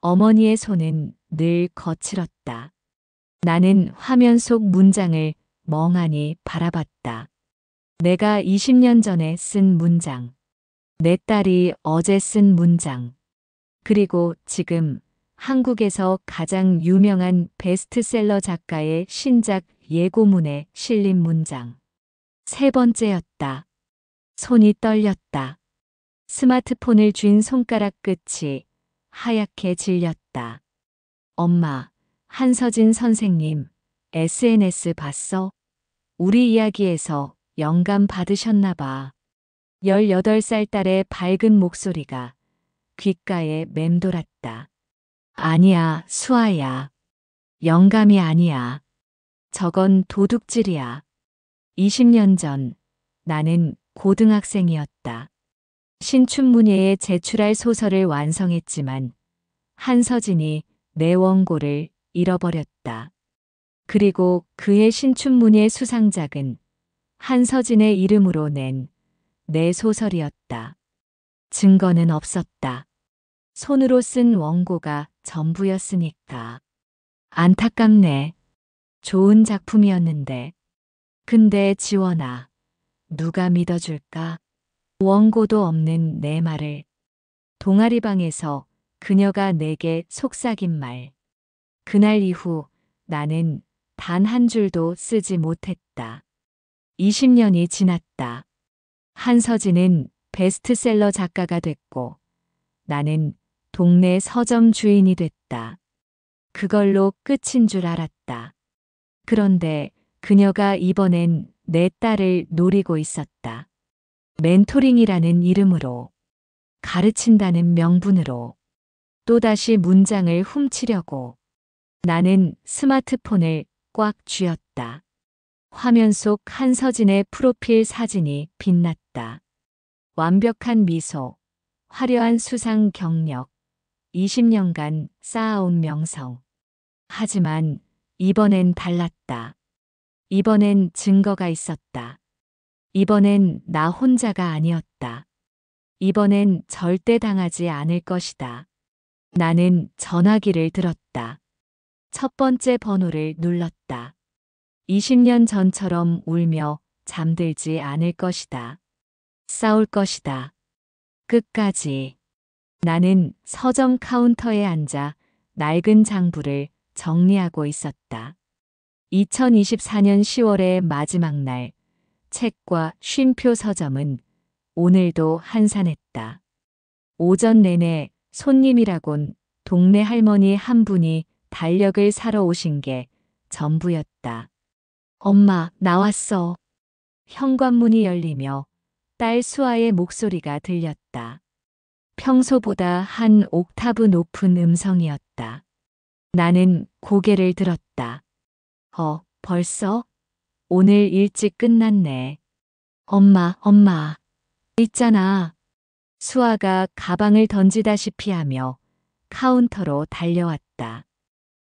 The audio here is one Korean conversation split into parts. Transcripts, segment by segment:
어머니의 손은 늘 거칠었다. 나는 화면 속 문장을 멍하니 바라봤다. 내가 20년 전에 쓴 문장, 내 딸이 어제 쓴 문장, 그리고 지금 한국에서 가장 유명한 베스트셀러 작가의 신작 예고문에 실린 문장. 세 번째였다. 손이 떨렸다. 스마트폰을 쥔 손가락 끝이 하얗게 질렸다. 엄마, 한서진 선생님, SNS 봤어? 우리 이야기에서 영감 받으셨나 봐. 18살 딸의 밝은 목소리가 귓가에 맴돌았다. 아니야, 수아야. 영감이 아니야. 저건 도둑질이야. 20년 전 나는 고등학생이었다. 신춘문예에 제출할 소설을 완성했지만 한서진이 내 원고를 잃어버렸다. 그리고 그의 신춘문예 수상작은 한서진의 이름으로 낸 내 소설이었다. 증거는 없었다. 손으로 쓴 원고가 전부였으니까. 안타깝네. 좋은 작품이었는데. 근데 지원아, 누가 믿어줄까? 원고도 없는 내 말을. 동아리방에서 그녀가 내게 속삭인 말. 그날 이후 나는 단 한 줄도 쓰지 못했다. 20년이 지났다. 한서진은 베스트셀러 작가가 됐고 나는 동네 서점 주인이 됐다. 그걸로 끝인 줄 알았다. 그런데 그녀가 이번엔 내 딸을 노리고 있었다. 멘토링이라는 이름으로, 가르친다는 명분으로, 또다시 문장을 훔치려고. 나는 스마트폰을 꽉 쥐었다. 화면 속 한서진의 프로필 사진이 빛났다. 완벽한 미소, 화려한 수상 경력, 20년간 쌓아온 명성. 하지만 이번엔 달랐다. 이번엔 증거가 있었다. 이번엔 나 혼자가 아니었다. 이번엔 절대 당하지 않을 것이다. 나는 전화기를 들었다. 첫 번째 번호를 눌렀다. 20년 전처럼 울며 잠들지 않을 것이다. 싸울 것이다. 끝까지. 나는 서점 카운터에 앉아 낡은 장부를 정리하고 있었다. 2024년 10월의 마지막 날, 책과 쉼표 서점은 오늘도 한산했다. 오전 내내 손님이라곤 동네 할머니 한 분이 달력을 사러 오신 게 전부였다. 엄마, 나왔어. 현관문이 열리며 딸 수아의 목소리가 들렸다. 평소보다 한 옥타브 높은 음성이었다. 나는 고개를 들었다. 벌써? 오늘 일찍 끝났네. 엄마. 있잖아. 수아가 가방을 던지다시피 하며 카운터로 달려왔다.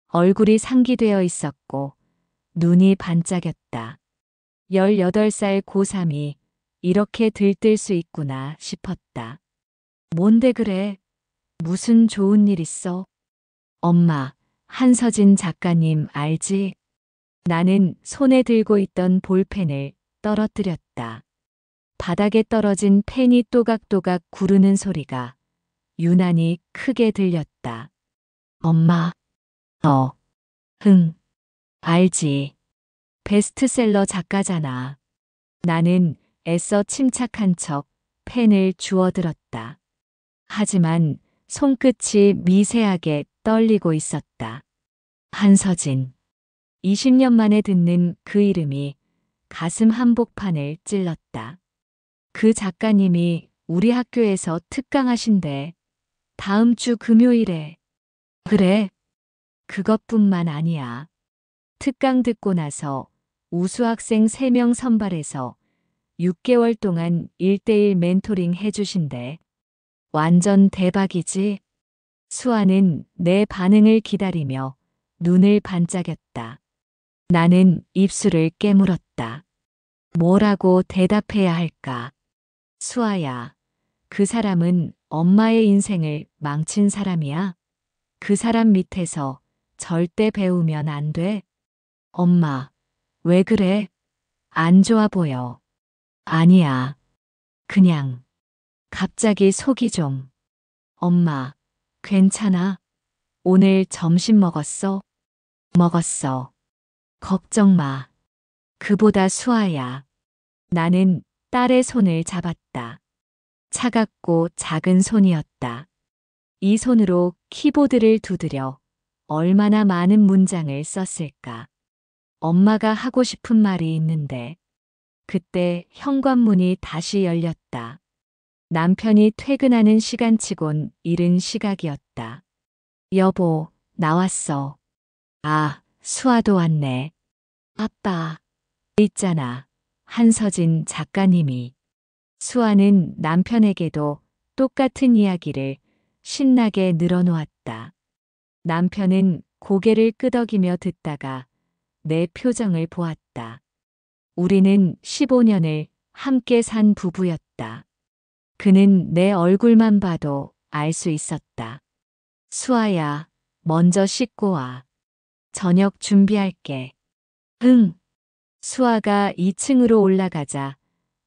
얼굴이 상기되어 있었고 눈이 반짝였다. 18살 고3이 이렇게 들뜰 수 있구나 싶었다. 뭔데 그래? 무슨 좋은 일 있어? 엄마, 한서진 작가님 알지? 나는 손에 들고 있던 볼펜을 떨어뜨렸다. 바닥에 떨어진 펜이 또각또각 구르는 소리가 유난히 크게 들렸다. 엄마, 알지. 베스트셀러 작가잖아. 나는 애써 침착한 척 펜을 주워들었다. 하지만 손끝이 미세하게 떨리고 있었다. 한서진. 20년 만에 듣는 그 이름이 가슴 한복판을 찔렀다. 그 작가님이 우리 학교에서 특강하신대. 다음 주 금요일에. 그래. 그것뿐만 아니야. 특강 듣고 나서 우수학생 3명 선발해서 6개월 동안 1:1 멘토링 해주신대. 완전 대박이지? 수아는 내 반응을 기다리며 눈을 반짝였다. 나는 입술을 깨물었다. 뭐라고 대답해야 할까? 수아야, 그 사람은 엄마의 인생을 망친 사람이야. 그 사람 밑에서 절대 배우면 안 돼. 엄마, 왜 그래? 안 좋아 보여. 아니야. 그냥 갑자기 속이 좀. 엄마, 괜찮아? 오늘 점심 먹었어? 먹었어. 걱정 마. 그보다 수아야. 나는 딸의 손을 잡았다. 차갑고 작은 손이었다. 이 손으로 키보드를 두드려 얼마나 많은 문장을 썼을까. 엄마가 하고 싶은 말이 있는데 그때 현관문이 다시 열렸다. 남편이 퇴근하는 시간치곤 이른 시각이었다. 여보, 나왔어. 아, 수아도 왔네. 아빠, 있잖아. 한서진 작가님이. 수아는 남편에게도 똑같은 이야기를 신나게 늘어놓았다. 남편은 고개를 끄덕이며 듣다가 내 표정을 보았다. 우리는 15년을 함께 산 부부였다. 그는 내 얼굴만 봐도 알 수 있었다. 수아야, 먼저 씻고 와. 저녁 준비할게. 응. 수아가 2층으로 올라가자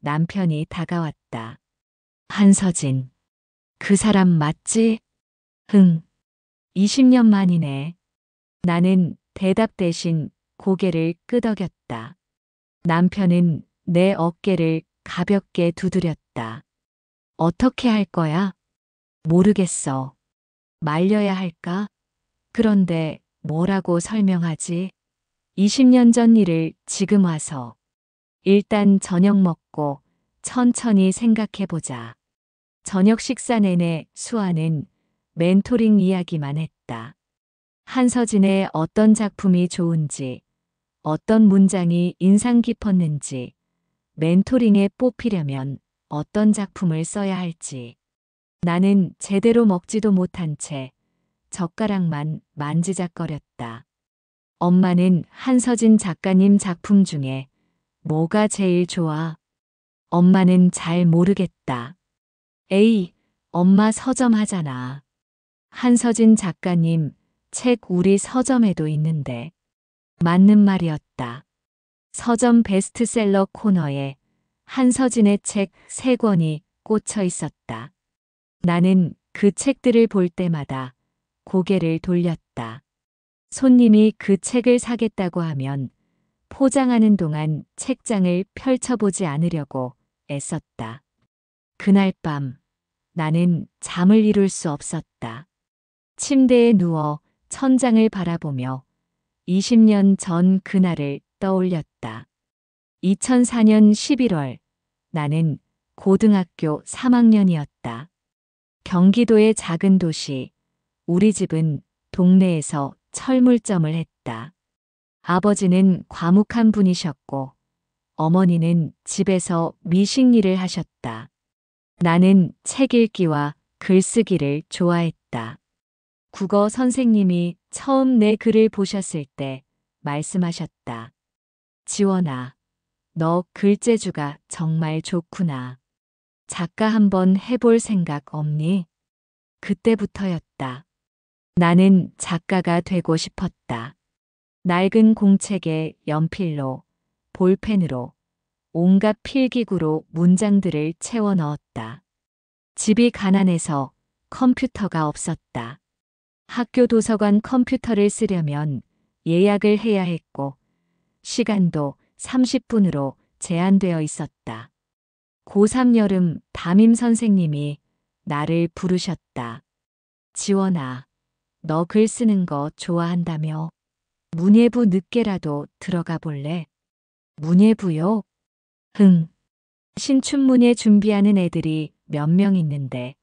남편이 다가왔다. 한서진. 그 사람 맞지? 응. 20년 만이네. 나는 대답 대신 고개를 끄덕였다. 남편은 내 어깨를 가볍게 두드렸다. 어떻게 할 거야? 모르겠어. 말려야 할까? 그런데 뭐라고 설명하지? 20년 전 일을 지금 와서. 일단 저녁 먹고 천천히 생각해보자. 저녁 식사 내내 수아는 멘토링 이야기만 했다. 한서진의 어떤 작품이 좋은지, 어떤 문장이 인상 깊었는지, 멘토링에 뽑히려면 어떤 작품을 써야 할지. 나는 제대로 먹지도 못한 채 젓가락만 만지작거렸다. 엄마는 한서진 작가님 작품 중에 뭐가 제일 좋아? 엄마는 잘 모르겠다. 에이, 엄마 서점 하잖아. 한서진 작가님 책 우리 서점에도 있는데. 맞는 말이었다. 서점 베스트셀러 코너에 한서진의 책 3권이 꽂혀 있었다. 나는 그 책들을 볼 때마다 고개를 돌렸다. 손님이 그 책을 사겠다고 하면 포장하는 동안 책장을 펼쳐보지 않으려고 애썼다. 그날 밤 나는 잠을 이룰 수 없었다. 침대에 누워 천장을 바라보며 20년 전 그날을 떠올렸다. 2004년 11월 나는 고등학교 3학년이었다. 경기도의 작은 도시, 우리 집은 동네에서 철물점을 했다. 아버지는 과묵한 분이셨고 어머니는 집에서 미식 일을 하셨다. 나는 책 읽기와 글쓰기를 좋아했다. 국어 선생님이 처음 내 글을 보셨을 때 말씀하셨다. 지원아, 너 글재주가 정말 좋구나. 작가 한번 해볼 생각 없니? 그때부터였다. 나는 작가가 되고 싶었다. 낡은 공책에 연필로, 볼펜으로, 온갖 필기구로 문장들을 채워 넣었다. 집이 가난해서 컴퓨터가 없었다. 학교 도서관 컴퓨터를 쓰려면 예약을 해야 했고, 시간도 30분으로 제한되어 있었다. 고3 여름 담임 선생님이 나를 부르셨다. 지원아, 너 글 쓰는 거 좋아한다며? 문예부 늦게라도 들어가 볼래? 문예부요? 흥. 신춘문예 준비하는 애들이 몇 명 있는데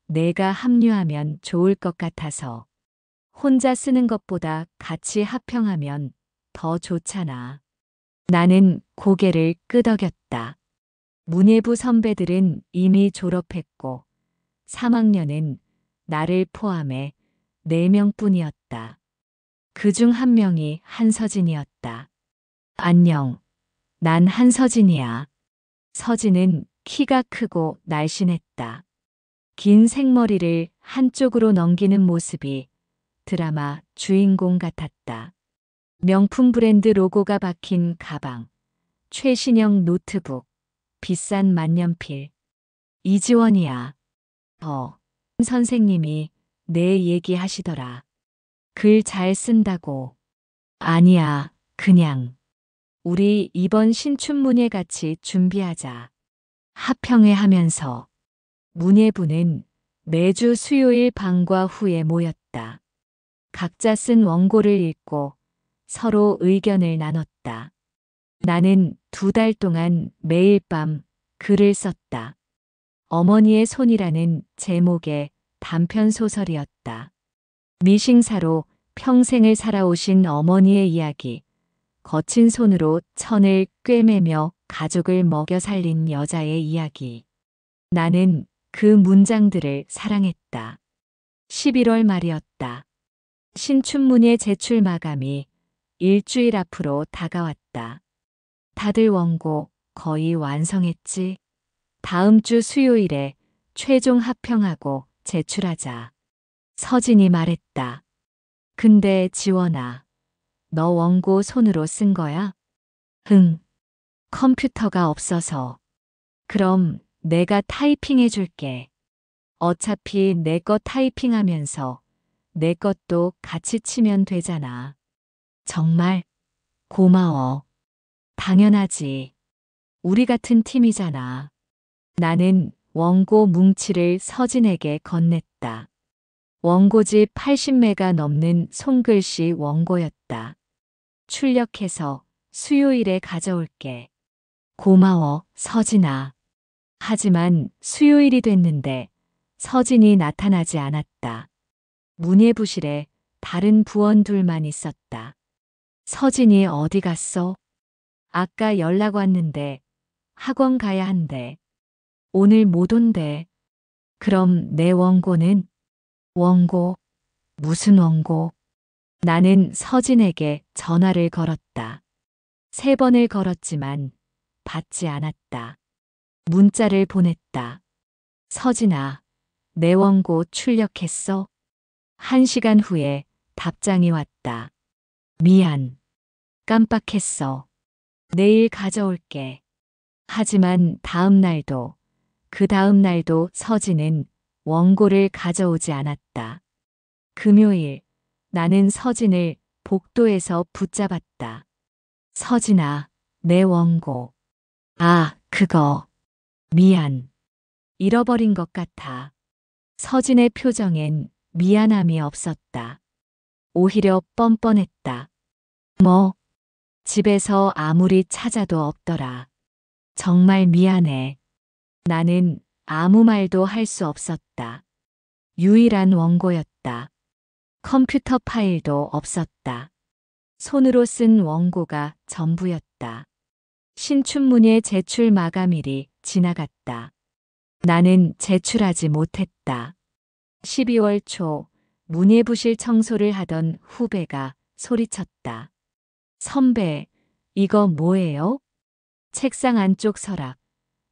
내가 합류하면 좋을 것 같아서. 혼자 쓰는 것보다 같이 합평하면 더 좋잖아. 나는 고개를 끄덕였다. 문예부 선배들은 이미 졸업했고 3학년은 나를 포함해 4명뿐이었다. 그중 한 명이 한서진이었다. 안녕. 난 한서진이야. 서진은 키가 크고 날씬했다. 긴 생머리를 한쪽으로 넘기는 모습이 드라마 주인공 같았다. 명품 브랜드 로고가 박힌 가방, 최신형 노트북, 비싼 만년필. 이지원이야. 선생님이 내 얘기하시더라. 글 잘 쓴다고. 아니야, 그냥. 우리 이번 신춘문예 같이 준비하자. 합평회 하면서. 문예부는 매주 수요일 방과 후에 모였다. 각자 쓴 원고를 읽고 서로 의견을 나눴다. 나는 2달 동안 매일 밤 글을 썼다. 어머니의 손이라는 제목의 단편 소설이었다. 미싱사로 평생을 살아오신 어머니의 이야기, 거친 손으로 천을 꿰매며 가족을 먹여 살린 여자의 이야기. 나는 그 문장들을 사랑했다. 11월 말이었다. 신춘문예 제출 마감이 일주일 앞으로 다가왔다. 다들 원고 거의 완성했지? 다음 주 수요일에 최종 합평하고 제출하자. 서진이 말했다. 근데 지원아, 너 원고 손으로 쓴 거야? 응. 컴퓨터가 없어서. 그럼 내가 타이핑해 줄게. 어차피 내 거 타이핑하면서 내 것도 같이 치면 되잖아. 정말 고마워. 당연하지. 우리 같은 팀이잖아. 나는 원고 뭉치를 서진에게 건넸다. 원고지 80매가 넘는 손글씨 원고였다. 출력해서 수요일에 가져올게. 고마워, 서진아. 하지만 수요일이 됐는데 서진이 나타나지 않았다. 문예부실에 다른 부원 둘만 있었다. 서진이 어디 갔어? 아까 연락 왔는데 학원 가야 한대. 오늘 못 온대. 그럼 내 원고는? 원고? 무슨 원고? 나는 서진에게 전화를 걸었다. 3번을 걸었지만 받지 않았다. 문자를 보냈다. 서진아, 내 원고 출력했어? 1시간 후에 답장이 왔다. 미안. 깜빡했어. 내일 가져올게. 하지만 다음 날도, 그 다음 날도 서진은 원고를 가져오지 않았다. 금요일, 나는 서진을 복도에서 붙잡았다. 서진아, 내 원고. 아, 그거. 미안. 잃어버린 것 같아. 서진의 표정엔 미안함이 없었다. 오히려 뻔뻔했다. 뭐? 집에서 아무리 찾아도 없더라. 정말 미안해. 나는 아무 말도 할 수 없었다. 유일한 원고였다. 컴퓨터 파일도 없었다. 손으로 쓴 원고가 전부였다. 신춘문예 제출 마감일이 지나갔다. 나는 제출하지 못했다. 12월 초 문예부실 청소를 하던 후배가 소리쳤다. 선배, 이거 뭐예요? 책상 안쪽 서랍.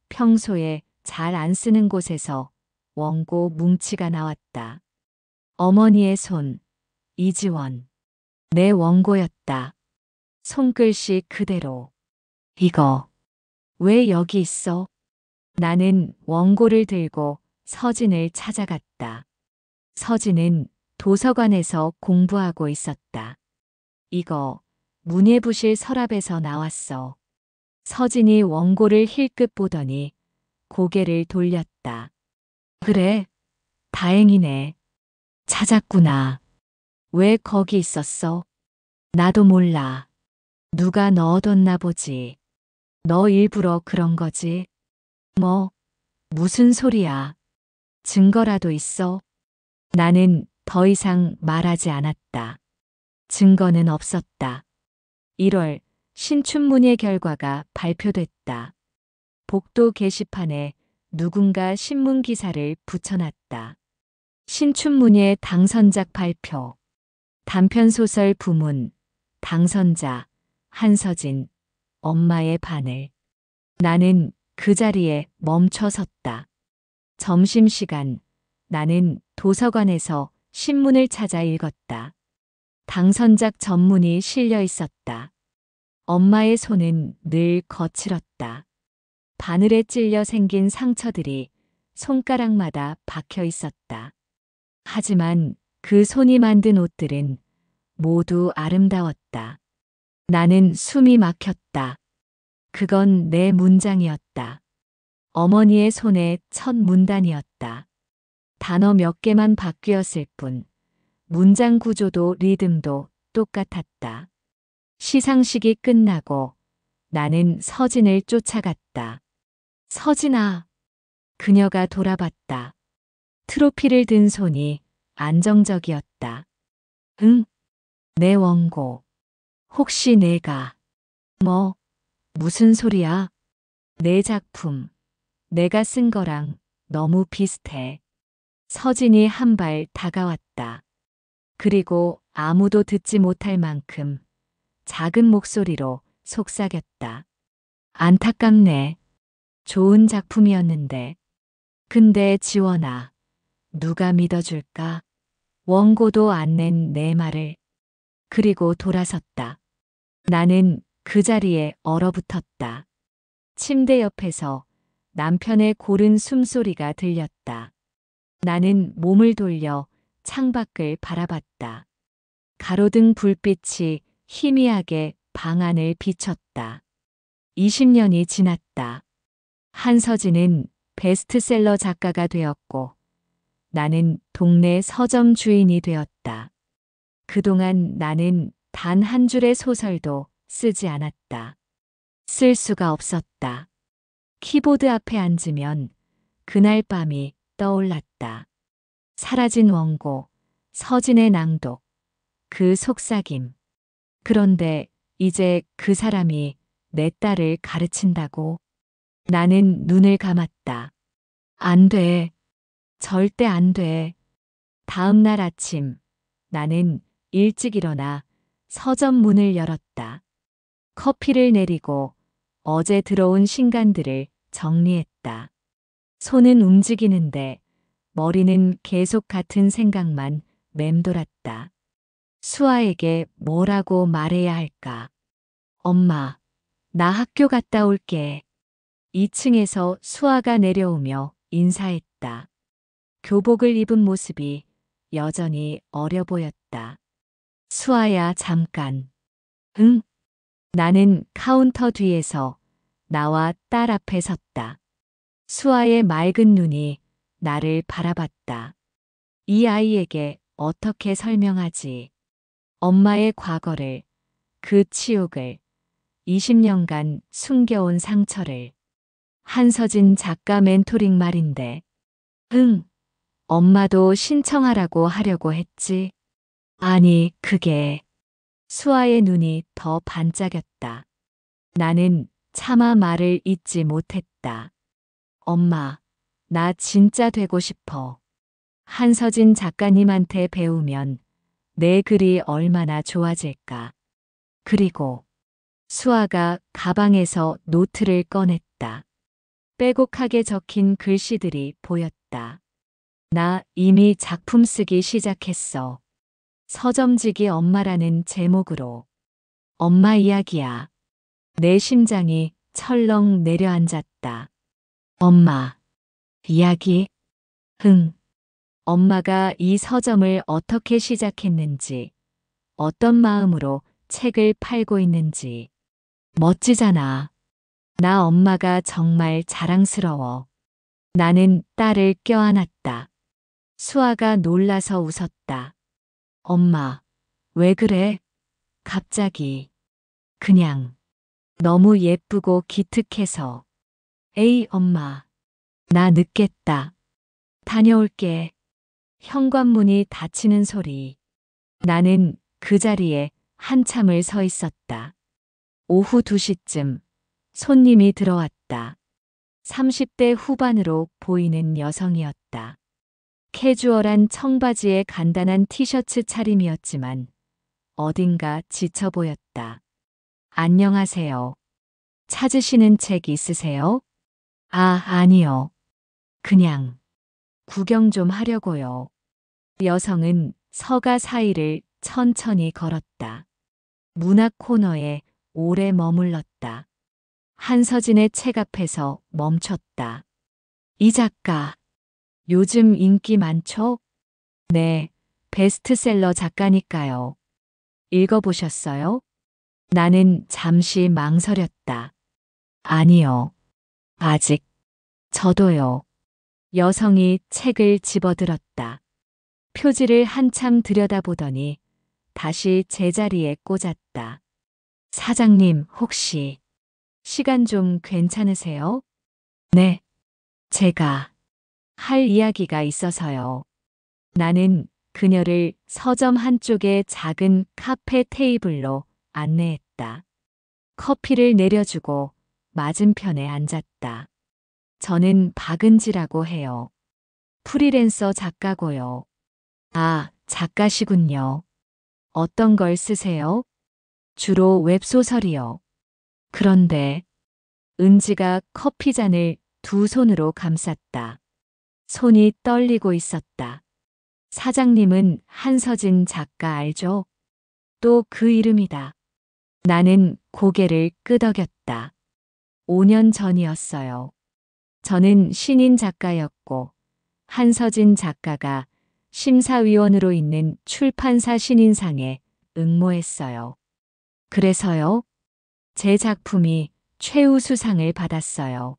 평소에 잘 안 쓰는 곳에서 원고 뭉치가 나왔다. 어머니의 손, 이지원. 내 원고였다. 손글씨 그대로. 이거 왜 여기 있어? 나는 원고를 들고 서진을 찾아갔다. 서진은 도서관에서 공부하고 있었다. 이거 문예부실 서랍에서 나왔어. 서진이 원고를 힐끗 보더니 고개를 돌렸다. 그래, 다행이네. 찾았구나. 왜 거기 있었어? 나도 몰라. 누가 넣어뒀나 보지. 너 일부러 그런 거지? 뭐, 무슨 소리야. 증거라도 있어? 나는 더 이상 말하지 않았다. 증거는 없었다. 1월 신춘문예 결과가 발표됐다. 복도 게시판에 누군가 신문 기사를 붙여놨다. 신춘문예 당선작 발표. 단편소설 부문. 당선자 한서진. 엄마의 바늘. 나는 그 자리에 멈춰 섰다. 점심시간 나는 도서관에서 신문을 찾아 읽었다. 당선작 전문이 실려 있었다. 엄마의 손은 늘 거칠었다. 바늘에 찔려 생긴 상처들이 손가락마다 박혀 있었다. 하지만 그 손이 만든 옷들은 모두 아름다웠다. 나는 숨이 막혔다. 그건 내 문장이었다. 어머니의 손의 첫 문단이었다. 단어 몇 개만 바뀌었을 뿐 문장 구조도 리듬도 똑같았다. 시상식이 끝나고 나는 서진을 쫓아갔다. 서진아. 그녀가 돌아봤다. 트로피를 든 손이 안정적이었다. 응, 내 원고. 혹시 내가. 뭐, 무슨 소리야? 내 작품. 내가 쓴 거랑 너무 비슷해. 서진이 한 발 다가왔다. 그리고 아무도 듣지 못할 만큼 작은 목소리로 속삭였다. 안타깝네. 좋은 작품이었는데. 근데 지원아, 누가 믿어줄까? 원고도 안 낸 내 말을. 그리고 돌아섰다. 나는 그 자리에 얼어붙었다. 침대 옆에서 남편의 고른 숨소리가 들렸다. 나는 몸을 돌려 창밖을 바라봤다. 가로등 불빛이 희미하게 방 안을 비췄다. 20년이 지났다. 한서진은 베스트셀러 작가가 되었고 나는 동네 서점 주인이 되었다. 그동안 나는 단 한 줄의 소설도 쓰지 않았다. 쓸 수가 없었다. 키보드 앞에 앉으면 그날 밤이 떠올랐다. 사라진 원고, 서진의 낭독, 그 속삭임. 그런데 이제 그 사람이 내 딸을 가르친다고? 나는 눈을 감았다. 안 돼. 절대 안 돼. 다음 날 아침, 나는 일찍 일어나 서점 문을 열었다. 커피를 내리고 어제 들어온 신간들을 정리했다. 손은 움직이는데 머리는 계속 같은 생각만 맴돌았다. 수아에게 뭐라고 말해야 할까? 엄마, 나 학교 갔다 올게. 2층에서 수아가 내려오며 인사했다. 교복을 입은 모습이 여전히 어려 보였다. 수아야, 잠깐. 응? 나는 카운터 뒤에서 나와 딸 앞에 섰다. 수아의 맑은 눈이 나를 바라봤다. 이 아이에게 어떻게 설명하지? 엄마의 과거를, 그 치욕을, 20년간 숨겨온 상처를. 한서진 작가 멘토링 말인데. 응, 엄마도 신청하라고 하려고 했지. 아니, 그게. 수아의 눈이 더 반짝였다. 나는 차마 말을 잇지 못했다. 엄마, 나 진짜 되고 싶어. 한서진 작가님한테 배우면 내 글이 얼마나 좋아질까. 그리고 수아가 가방에서 노트를 꺼냈다. 빼곡하게 적힌 글씨들이 보였다. 나 이미 작품 쓰기 시작했어. 서점지기 엄마라는 제목으로. 엄마 이야기야. 내 심장이 철렁 내려앉았다. 엄마. 이야기? 흥. 엄마가 이 서점을 어떻게 시작했는지, 어떤 마음으로 책을 팔고 있는지. 멋지잖아. 나 엄마가 정말 자랑스러워. 나는 딸을 껴안았다. 수아가 놀라서 웃었다. 엄마, 왜 그래? 갑자기. 그냥. 너무 예쁘고 기특해서. 에이, 엄마. 나 늦겠다. 다녀올게. 현관문이 닫히는 소리. 나는 그 자리에 한참을 서 있었다. 오후 2시쯤 손님이 들어왔다. 30대 후반으로 보이는 여성이었다. 캐주얼한 청바지에 간단한 티셔츠 차림이었지만 어딘가 지쳐 보였다. 안녕하세요. 찾으시는 책 있으세요? 아, 아니요. 그냥 구경 좀 하려고요. 여성은 서가 사이를 천천히 걸었다. 문학 코너에 오래 머물렀다. 한서진의 책 앞에서 멈췄다. 이 작가, 요즘 인기 많죠? 네, 베스트셀러 작가니까요. 읽어보셨어요? 나는 잠시 망설였다. 아니요. 아직. 저도요. 여성이 책을 집어들었다. 표지를 한참 들여다보더니 다시 제자리에 꽂았다. 사장님, 혹시 시간 좀 괜찮으세요? 네. 제가 할 이야기가 있어서요. 나는 그녀를 서점 한쪽의 작은 카페 테이블로 안내했다. 커피를 내려주고 맞은편에 앉았다. 저는 박은지라고 해요. 프리랜서 작가고요. 아, 작가시군요. 어떤 걸 쓰세요? 주로 웹소설이요. 그런데 은지가 커피잔을 두 손으로 감쌌다. 손이 떨리고 있었다. 사장님은 한서진 작가 알죠? 또 그 이름이다. 나는 고개를 끄덕였다. 5년 전이었어요. 저는 신인 작가였고 한서진 작가가 심사위원으로 있는 출판사 신인상에 응모했어요. 그래서요, 제 작품이 최우수상을 받았어요.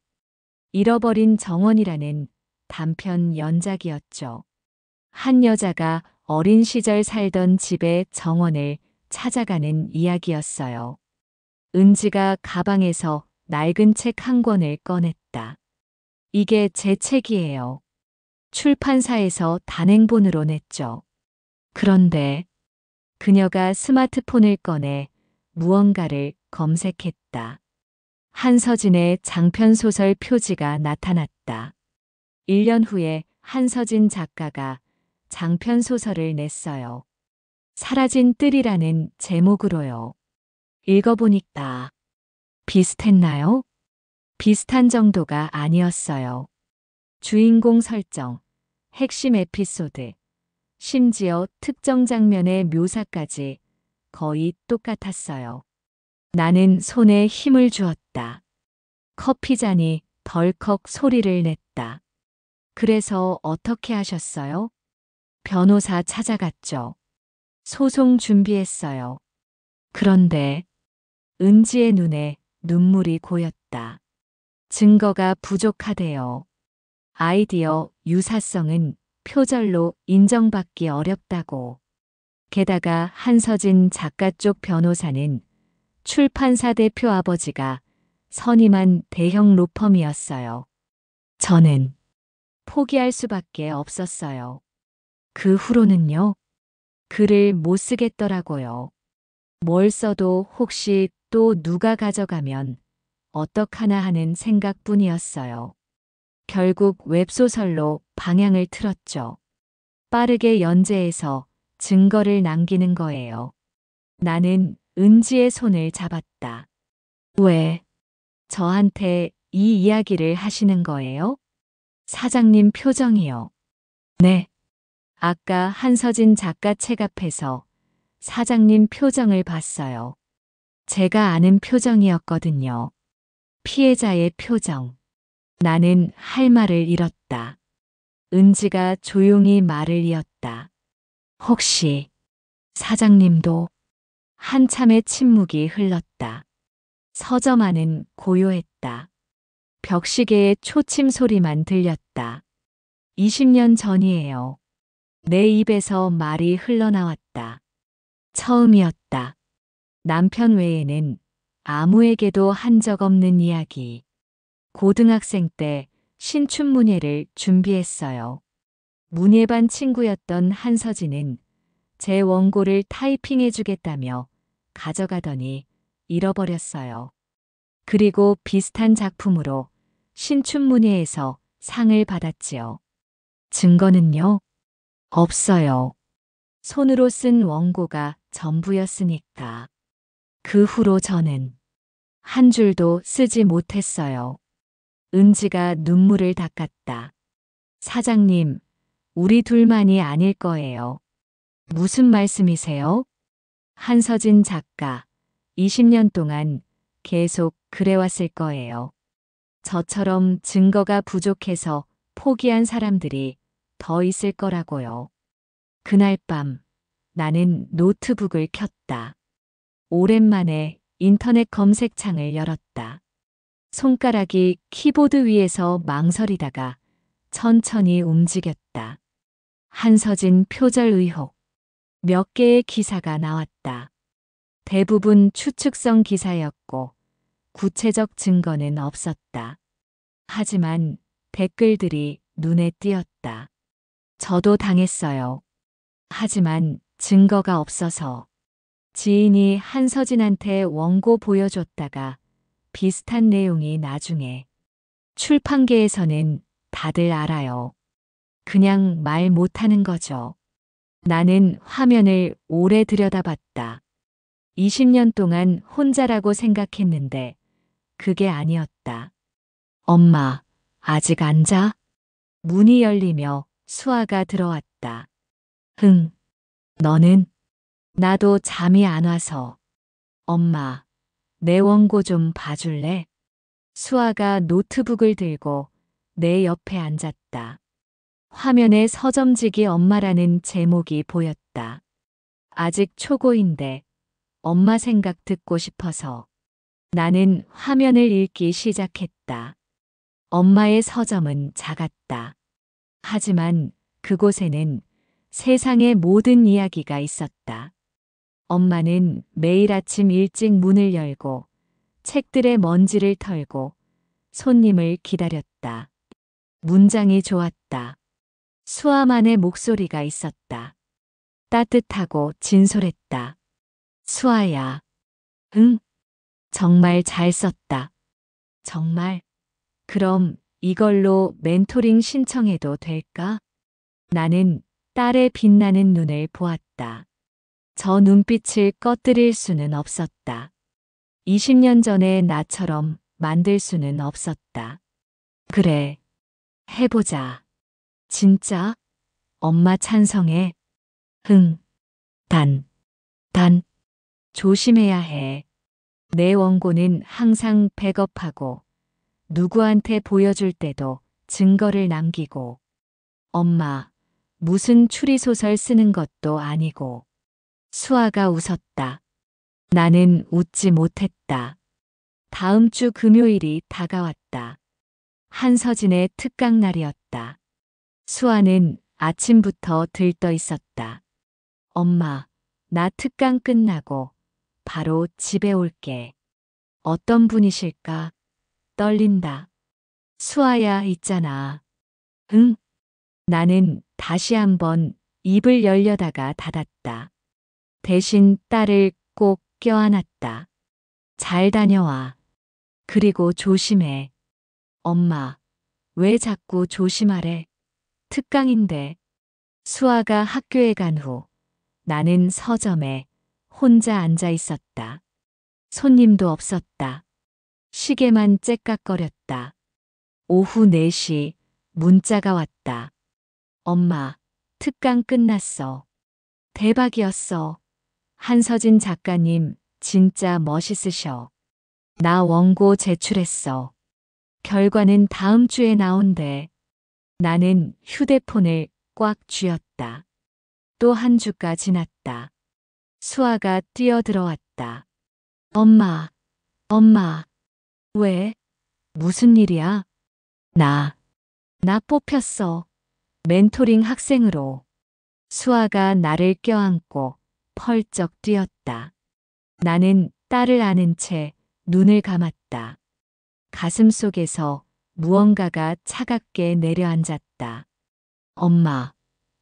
잃어버린 정원이라는 단편 연작이었죠. 한 여자가 어린 시절 살던 집의 정원을 찾아가는 이야기였어요. 은지가 가방에서 낡은 책 한 권을 꺼냈다. 이게 제 책이에요. 출판사에서 단행본으로 냈죠. 그런데 그녀가 스마트폰을 꺼내 무언가를 검색했다. 한서진의 장편소설 표지가 나타났다. 1년 후에 한서진 작가가 장편소설을 냈어요. 사라진 뜰이라는 제목으로요. 읽어보니까 비슷했나요? 비슷한 정도가 아니었어요. 주인공 설정, 핵심 에피소드, 심지어 특정 장면의 묘사까지 거의 똑같았어요. 나는 손에 힘을 주었다. 커피잔이 덜컥 소리를 냈다. 그래서 어떻게 하셨어요? 변호사 찾아갔죠. 소송 준비했어요. 그런데 은지의 눈에 눈물이 고였다. 증거가 부족하대요. 아이디어 유사성은 표절로 인정받기 어렵다고. 게다가 한서진 작가 쪽 변호사는 출판사 대표 아버지가 선임한 대형 로펌이었어요. 저는 포기할 수밖에 없었어요. 그 후로는요, 글을 못 쓰겠더라고요. 뭘 써도 혹시 또 누가 가져가면 어떡하나 하는 생각뿐이었어요. 결국 웹소설로 방향을 틀었죠. 빠르게 연재해서 증거를 남기는 거예요. 나는 은지의 손을 잡았다. 왜 저한테 이 이야기를 하시는 거예요? 사장님 표정이요. 네. 아까 한서진 작가 책 앞에서 사장님 표정을 봤어요. 제가 아는 표정이었거든요. 피해자의 표정. 나는 할 말을 잃었다. 은지가 조용히 말을 이었다. 혹시 사장님도? 한참의 침묵이 흘렀다. 서점 안은 고요했다. 벽시계의 초침 소리만 들렸다. 20년 전이에요. 내 입에서 말이 흘러나왔다. 처음이었다. 남편 외에는 아무에게도 한 적 없는 이야기. 고등학생 때 신춘문예를 준비했어요. 문예반 친구였던 한서진은 제 원고를 타이핑해주겠다며 가져가더니 잃어버렸어요. 그리고 비슷한 작품으로 신춘문예에서 상을 받았지요. 증거는요? 없어요. 손으로 쓴 원고가 전부였으니까. 그 후로 저는 한 줄도 쓰지 못했어요. 은지가 눈물을 닦았다. 사장님, 우리 둘만이 아닐 거예요. 무슨 말씀이세요? 한서진 작가, 20년 동안 계속 그래왔을 거예요. 저처럼 증거가 부족해서 포기한 사람들이 더 있을 거라고요. 그날 밤 나는 노트북을 켰다. 오랜만에 인터넷 검색창을 열었다. 손가락이 키보드 위에서 망설이다가 천천히 움직였다. 한서진 표절 의혹. 몇 개의 기사가 나왔다. 대부분 추측성 기사였고 구체적 증거는 없었다. 하지만 댓글들이 눈에 띄었다. 저도 당했어요. 하지만 증거가 없어서. 지인이 한서진한테 원고 보여줬다가 비슷한 내용이 나중에. 출판계에서는 다들 알아요. 그냥 말 못하는 거죠. 나는 화면을 오래 들여다봤다. 20년 동안 혼자라고 생각했는데 그게 아니었다. 엄마, 아직 안 자? 문이 열리며 수아가 들어왔다. 흥, 너는? 나도 잠이 안 와서. 엄마, 내 원고 좀 봐줄래? 수아가 노트북을 들고 내 옆에 앉았다. 화면에 서점지기 엄마라는 제목이 보였다. 아직 초고인데 엄마 생각 듣고 싶어서. 나는 화면을 읽기 시작했다. 엄마의 서점은 작았다. 하지만 그곳에는 세상의 모든 이야기가 있었다. 엄마는 매일 아침 일찍 문을 열고 책들의 먼지를 털고 손님을 기다렸다. 문장이 좋았다. 수아만의 목소리가 있었다. 따뜻하고 진솔했다. 수아야. 응? 정말 잘 썼다. 정말? 그럼 이걸로 멘토링 신청해도 될까? 나는 딸의 빛나는 눈을 보았다. 저 눈빛을 꺼뜨릴 수는 없었다. 20년 전의 나처럼 만들 수는 없었다. 그래, 해보자. 진짜? 엄마 찬성해. 흥, 단, 조심해야 해. 내 원고는 항상 백업하고 누구한테 보여줄 때도 증거를 남기고 엄마, 무슨 추리소설 쓰는 것도 아니고. 수아가 웃었다. 나는 웃지 못했다. 다음 주 금요일이 다가왔다. 한서진의 특강날이었다. 수아는 아침부터 들떠 있었다. 엄마, 나 특강 끝나고 바로 집에 올게. 어떤 분이실까? 떨린다. 수아야 있잖아. 응? 나는 다시 한번 입을 열려다가 닫았다. 대신 딸을 꼭 껴안았다. 잘 다녀와. 그리고 조심해. 엄마, 왜 자꾸 조심하래? 특강인데. 수아가 학교에 간 후 나는 서점에 혼자 앉아 있었다. 손님도 없었다. 시계만 째깍거렸다. 오후 4시 문자가 왔다. 엄마, 특강 끝났어. 대박이었어. 한서진 작가님 진짜 멋있으셔. 나 원고 제출했어. 결과는 다음 주에 나온대. 나는 휴대폰을 꽉 쥐었다. 또 한 주가 지났다. 수아가 뛰어들어왔다. 엄마, 엄마. 왜? 무슨 일이야? 나 뽑혔어. 멘토링 학생으로. 수아가 나를 껴안고 펄쩍 뛰었다. 나는 딸을 안은 채 눈을 감았다. 가슴 속에서 무언가가 차갑게 내려앉았다. 엄마,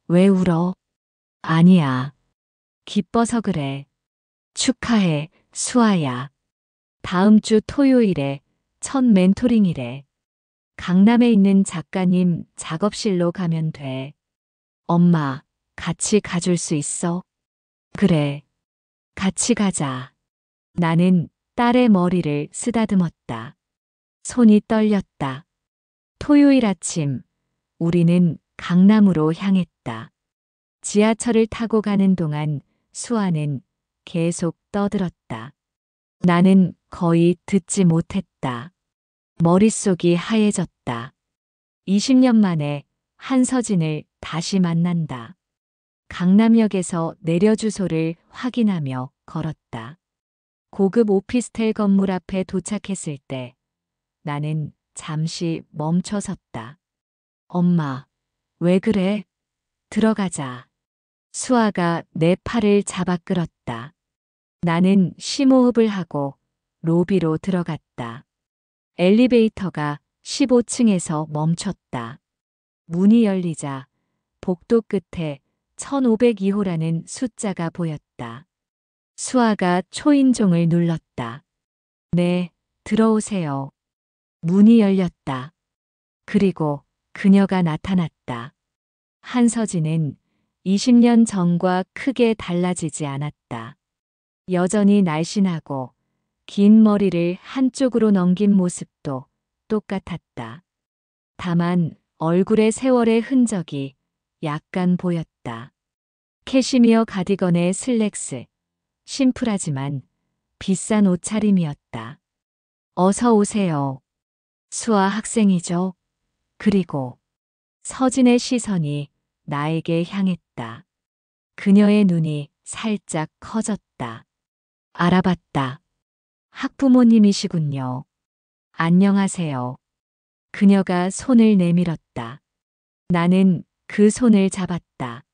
왜 울어? 아니야. 기뻐서 그래. 축하해, 수아야. 다음 주 토요일에 첫 멘토링이래. 강남에 있는 작가님 작업실로 가면 돼. 엄마, 같이 가줄 수 있어? 그래. 같이 가자. 나는 딸의 머리를 쓰다듬었다. 손이 떨렸다. 토요일 아침, 우리는 강남으로 향했다. 지하철을 타고 가는 동안 수아는 계속 떠들었다. 나는 거의 듣지 못했다. 머릿속이 하얘졌다. 20년 만에 한서진을 다시 만난다. 강남역에서 내려 주소를 확인하며 걸었다. 고급 오피스텔 건물 앞에 도착했을 때 나는 잠시 멈춰 섰다. 엄마, 왜 그래? 들어가자. 수아가 내 팔을 잡아 끌었다. 나는 심호흡을 하고 로비로 들어갔다. 엘리베이터가 15층에서 멈췄다. 문이 열리자 복도 끝에 1502호라는 숫자가 보였다. 수아가 초인종을 눌렀다. 네, 들어오세요. 문이 열렸다. 그리고 그녀가 나타났다. 한서진은 20년 전과 크게 달라지지 않았다. 여전히 날씬하고 긴 머리를 한쪽으로 넘긴 모습도 똑같았다. 다만 얼굴에 세월의 흔적이 약간 보였다. 캐시미어 가디건에 슬랙스, 심플하지만 비싼 옷차림이었다. 어서 오세요. 수아 학생이죠? 그리고 서진의 시선이 나에게 향했다. 그녀의 눈이 살짝 커졌다. 알아봤다. 학부모님이시군요. 안녕하세요. 그녀가 손을 내밀었다. 나는 그 손을 잡았다.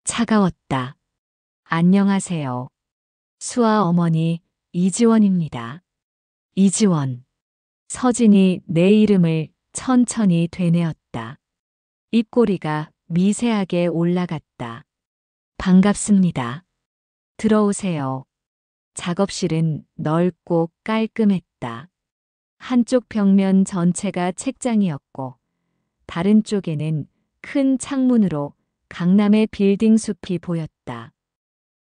차가웠다. 안녕하세요. 수아 어머니 이지원입니다. 이지원. 서진이 내 이름을 천천히 되뇌었다. 입꼬리가 미세하게 올라갔다. 반갑습니다. 들어오세요. 작업실은 넓고 깔끔했다. 한쪽 벽면 전체가 책장이었고 다른 쪽에는 큰 창문으로 강남의 빌딩 숲이 보였다.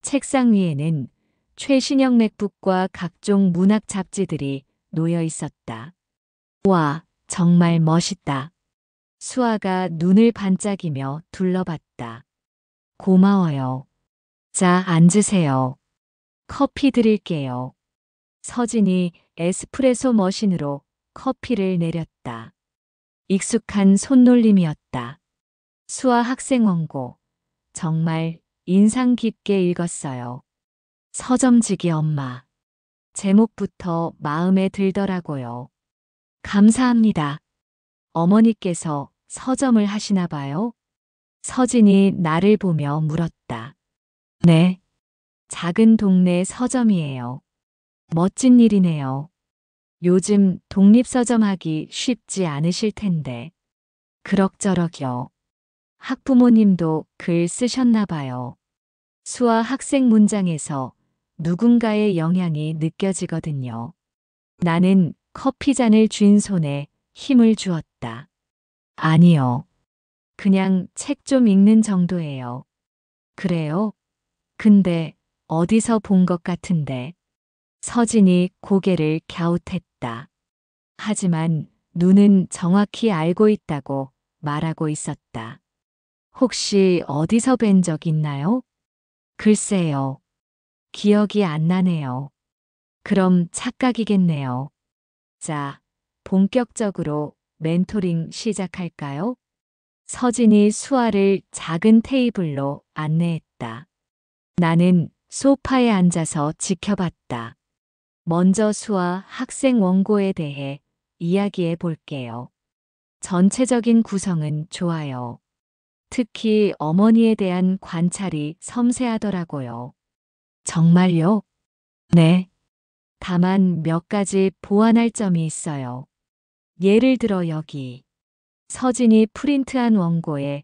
책상 위에는 최신형 맥북과 각종 문학 잡지들이 놓여 있었다. 와, 정말 멋있다. 수아가 눈을 반짝이며 둘러봤다. 고마워요. 자, 앉으세요. 커피 드릴게요. 서진이 에스프레소 머신으로 커피를 내렸다. 익숙한 손놀림이었다. 수아 학생 원고. 정말 인상 깊게 읽었어요. 서점지기 엄마. 제목부터 마음에 들더라고요. 감사합니다. 어머니께서 서점을 하시나 봐요? 서진이 나를 보며 물었다. 네. 작은 동네 서점이에요. 멋진 일이네요. 요즘 독립서점하기 쉽지 않으실 텐데. 그럭저럭요. 학부모님도 글 쓰셨나 봐요. 수아 학생 문장에서 누군가의 영향이 느껴지거든요. 나는 커피잔을 쥔 손에 힘을 주었다. 아니요. 그냥 책 좀 읽는 정도예요. 그래요? 근데 어디서 본 것 같은데. 서진이 고개를 갸웃했다. 하지만 눈은 정확히 알고 있다고 말하고 있었다. 혹시 어디서 뵌 적 있나요? 글쎄요. 기억이 안 나네요. 그럼 착각이겠네요. 자, 본격적으로 멘토링 시작할까요? 서진이 수아를 작은 테이블로 안내했다. 나는 소파에 앉아서 지켜봤다. 먼저 수아 학생 원고에 대해 이야기해 볼게요. 전체적인 구성은 좋아요. 특히 어머니에 대한 관찰이 섬세하더라고요. 정말요? 네. 다만 몇 가지 보완할 점이 있어요. 예를 들어 여기. 서진이 프린트한 원고에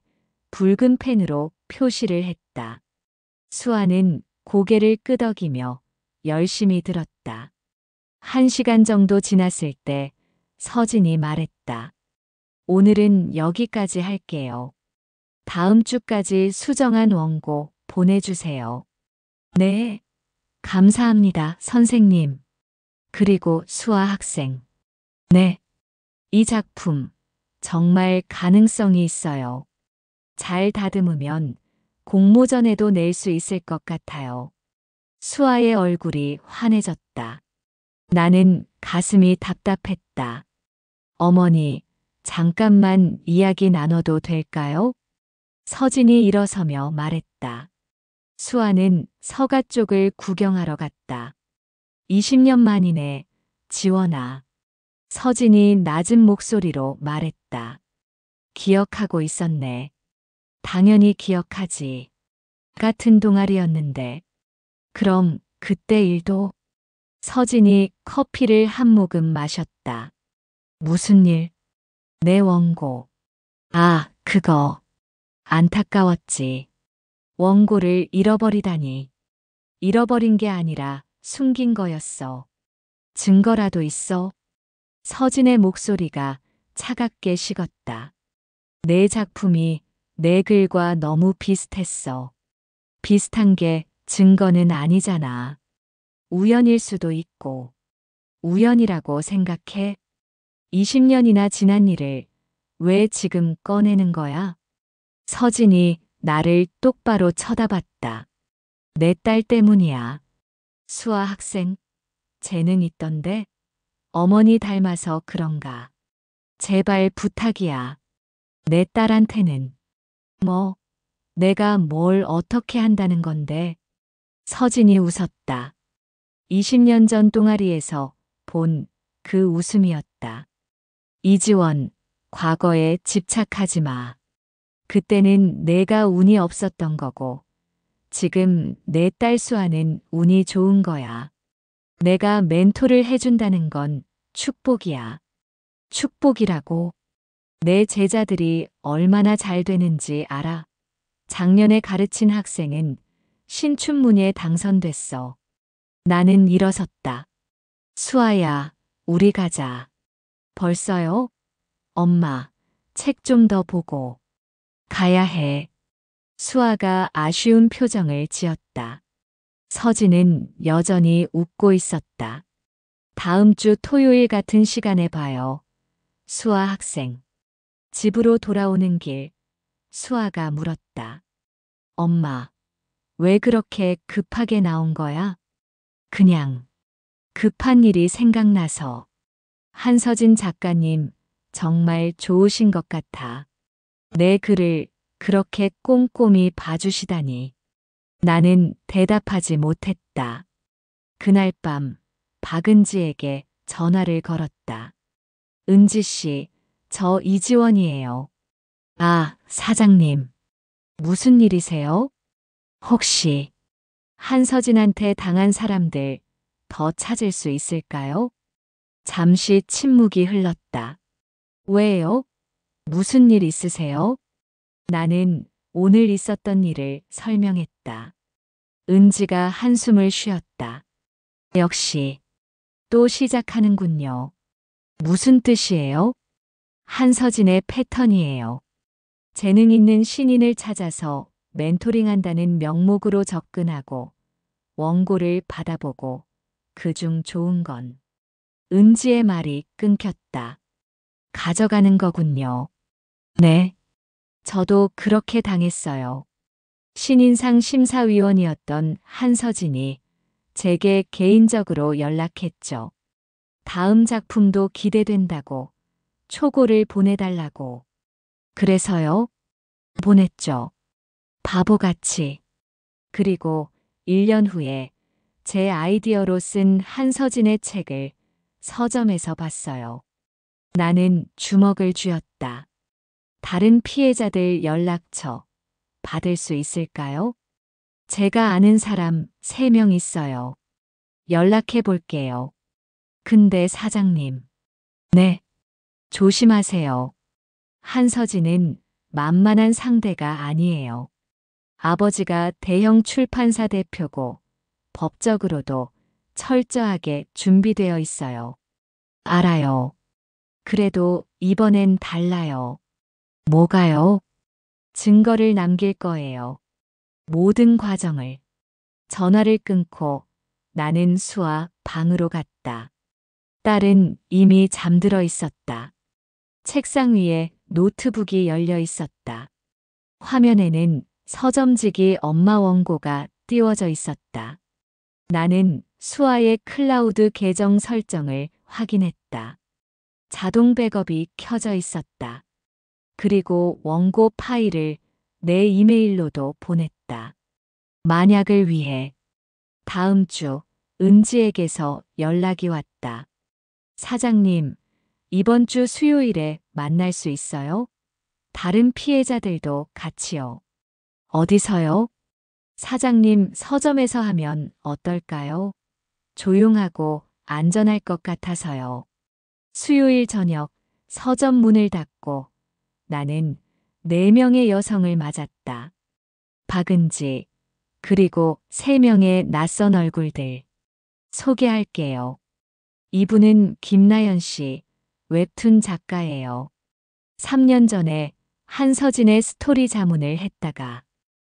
붉은 펜으로 표시를 했다. 수아는 고개를 끄덕이며 열심히 들었다. 1시간 정도 지났을 때 서진이 말했다. 오늘은 여기까지 할게요. 다음 주까지 수정한 원고 보내주세요. 네. 감사합니다, 선생님. 그리고 수아 학생. 네. 이 작품 정말 가능성이 있어요. 잘 다듬으면 공모전에도 낼 수 있을 것 같아요. 수아의 얼굴이 환해졌다. 나는 가슴이 답답했다. 어머니, 잠깐만 이야기 나눠도 될까요? 서진이 일어서며 말했다. 수아는 서가 쪽을 구경하러 갔다. 20년 만이네, 지원아. 서진이 낮은 목소리로 말했다. 기억하고 있었네. 당연히 기억하지. 같은 동아리였는데. 그럼 그때 일도? 서진이 커피를 한 모금 마셨다. 무슨 일? 내 원고. 아, 그거. 안타까웠지. 원고를 잃어버리다니. 잃어버린 게 아니라 숨긴 거였어. 증거라도 있어? 서진의 목소리가 차갑게 식었다. 내 작품이 내 글과 너무 비슷했어. 비슷한 게 증거는 아니잖아. 우연일 수도 있고. 우연이라고 생각해? 20년이나 지난 일을 왜 지금 꺼내는 거야? 서진이 나를 똑바로 쳐다봤다. 내 딸 때문이야. 수아 학생, 재능 있던데? 어머니 닮아서 그런가. 제발 부탁이야. 내 딸한테는. 뭐, 내가 뭘 어떻게 한다는 건데. 서진이 웃었다. 20년 전 동아리에서 본 그 웃음이었다. 이지원, 과거에 집착하지 마. 그때는 내가 운이 없었던 거고, 지금 내 딸 수아는 운이 좋은 거야. 내가 멘토를 해준다는 건 축복이야. 축복이라고. 내 제자들이 얼마나 잘 되는지 알아. 작년에 가르친 학생은 신춘문예에 당선됐어. 나는 일어섰다. 수아야, 우리 가자. 벌써요? 엄마, 책 좀 더 보고. 가야 해. 수아가 아쉬운 표정을 지었다. 서진은 여전히 웃고 있었다. 다음 주 토요일 같은 시간에 봐요. 수아 학생. 집으로 돌아오는 길, 수아가 물었다. 엄마, 왜 그렇게 급하게 나온 거야? 그냥 급한 일이 생각나서. 한서진 작가님, 정말 좋으신 것 같아. 내 글을 그렇게 꼼꼼히 봐주시다니. 나는 대답하지 못했다. 그날 밤 박은지에게 전화를 걸었다. 은지 씨, 저 이지원이에요. 아, 사장님. 무슨 일이세요? 혹시 한서진한테 당한 사람들 더 찾을 수 있을까요? 잠시 침묵이 흘렀다. 왜요? 무슨 일 있으세요? 나는 오늘 있었던 일을 설명했다. 은지가 한숨을 쉬었다. 역시 또 시작하는군요. 무슨 뜻이에요? 한서진의 패턴이에요. 재능 있는 신인을 찾아서 멘토링한다는 명목으로 접근하고 원고를 받아보고 그중 좋은 건 은지의 말이 끊겼다. 가져가는 거군요. 네. 저도 그렇게 당했어요. 신인상 심사위원이었던 한서진이 제게 개인적으로 연락했죠. 다음 작품도 기대된다고, 초고를 보내달라고. 그래서요? 보냈죠. 바보같이. 그리고 1년 후에 제 아이디어로 쓴 한서진의 책을 서점에서 봤어요. 나는 주먹을 쥐었다. 다른 피해자들 연락처 받을 수 있을까요? 제가 아는 사람 3명 있어요. 연락해 볼게요. 근데 사장님. 네. 조심하세요. 한서진은 만만한 상대가 아니에요. 아버지가 대형 출판사 대표고 법적으로도 철저하게 준비되어 있어요. 알아요. 그래도 이번엔 달라요. 뭐가요? 증거를 남길 거예요. 모든 과정을. 전화를 끊고 나는 수아 방으로 갔다. 딸은 이미 잠들어 있었다. 책상 위에 노트북이 열려 있었다. 화면에는 서점지기 엄마 원고가 띄워져 있었다. 나는 수아의 클라우드 계정 설정을 확인했다. 자동 백업이 켜져 있었다. 그리고 원고 파일을 내 이메일로도 보냈다. 만약을 위해 다음 주 은지에게서 연락이 왔다. 사장님, 이번 주 수요일에 만날 수 있어요? 다른 피해자들도 같이요. 어디서요? 사장님 서점에서 하면 어떨까요? 조용하고 안전할 것 같아서요. 수요일 저녁 서점 문을 닫고 나는 4명의 여성을 맞았다. 박은지, 그리고 3명의 낯선 얼굴들. 소개할게요. 이분은 김나연 씨, 웹툰 작가예요. 3년 전에 한서진의 스토리 자문을 했다가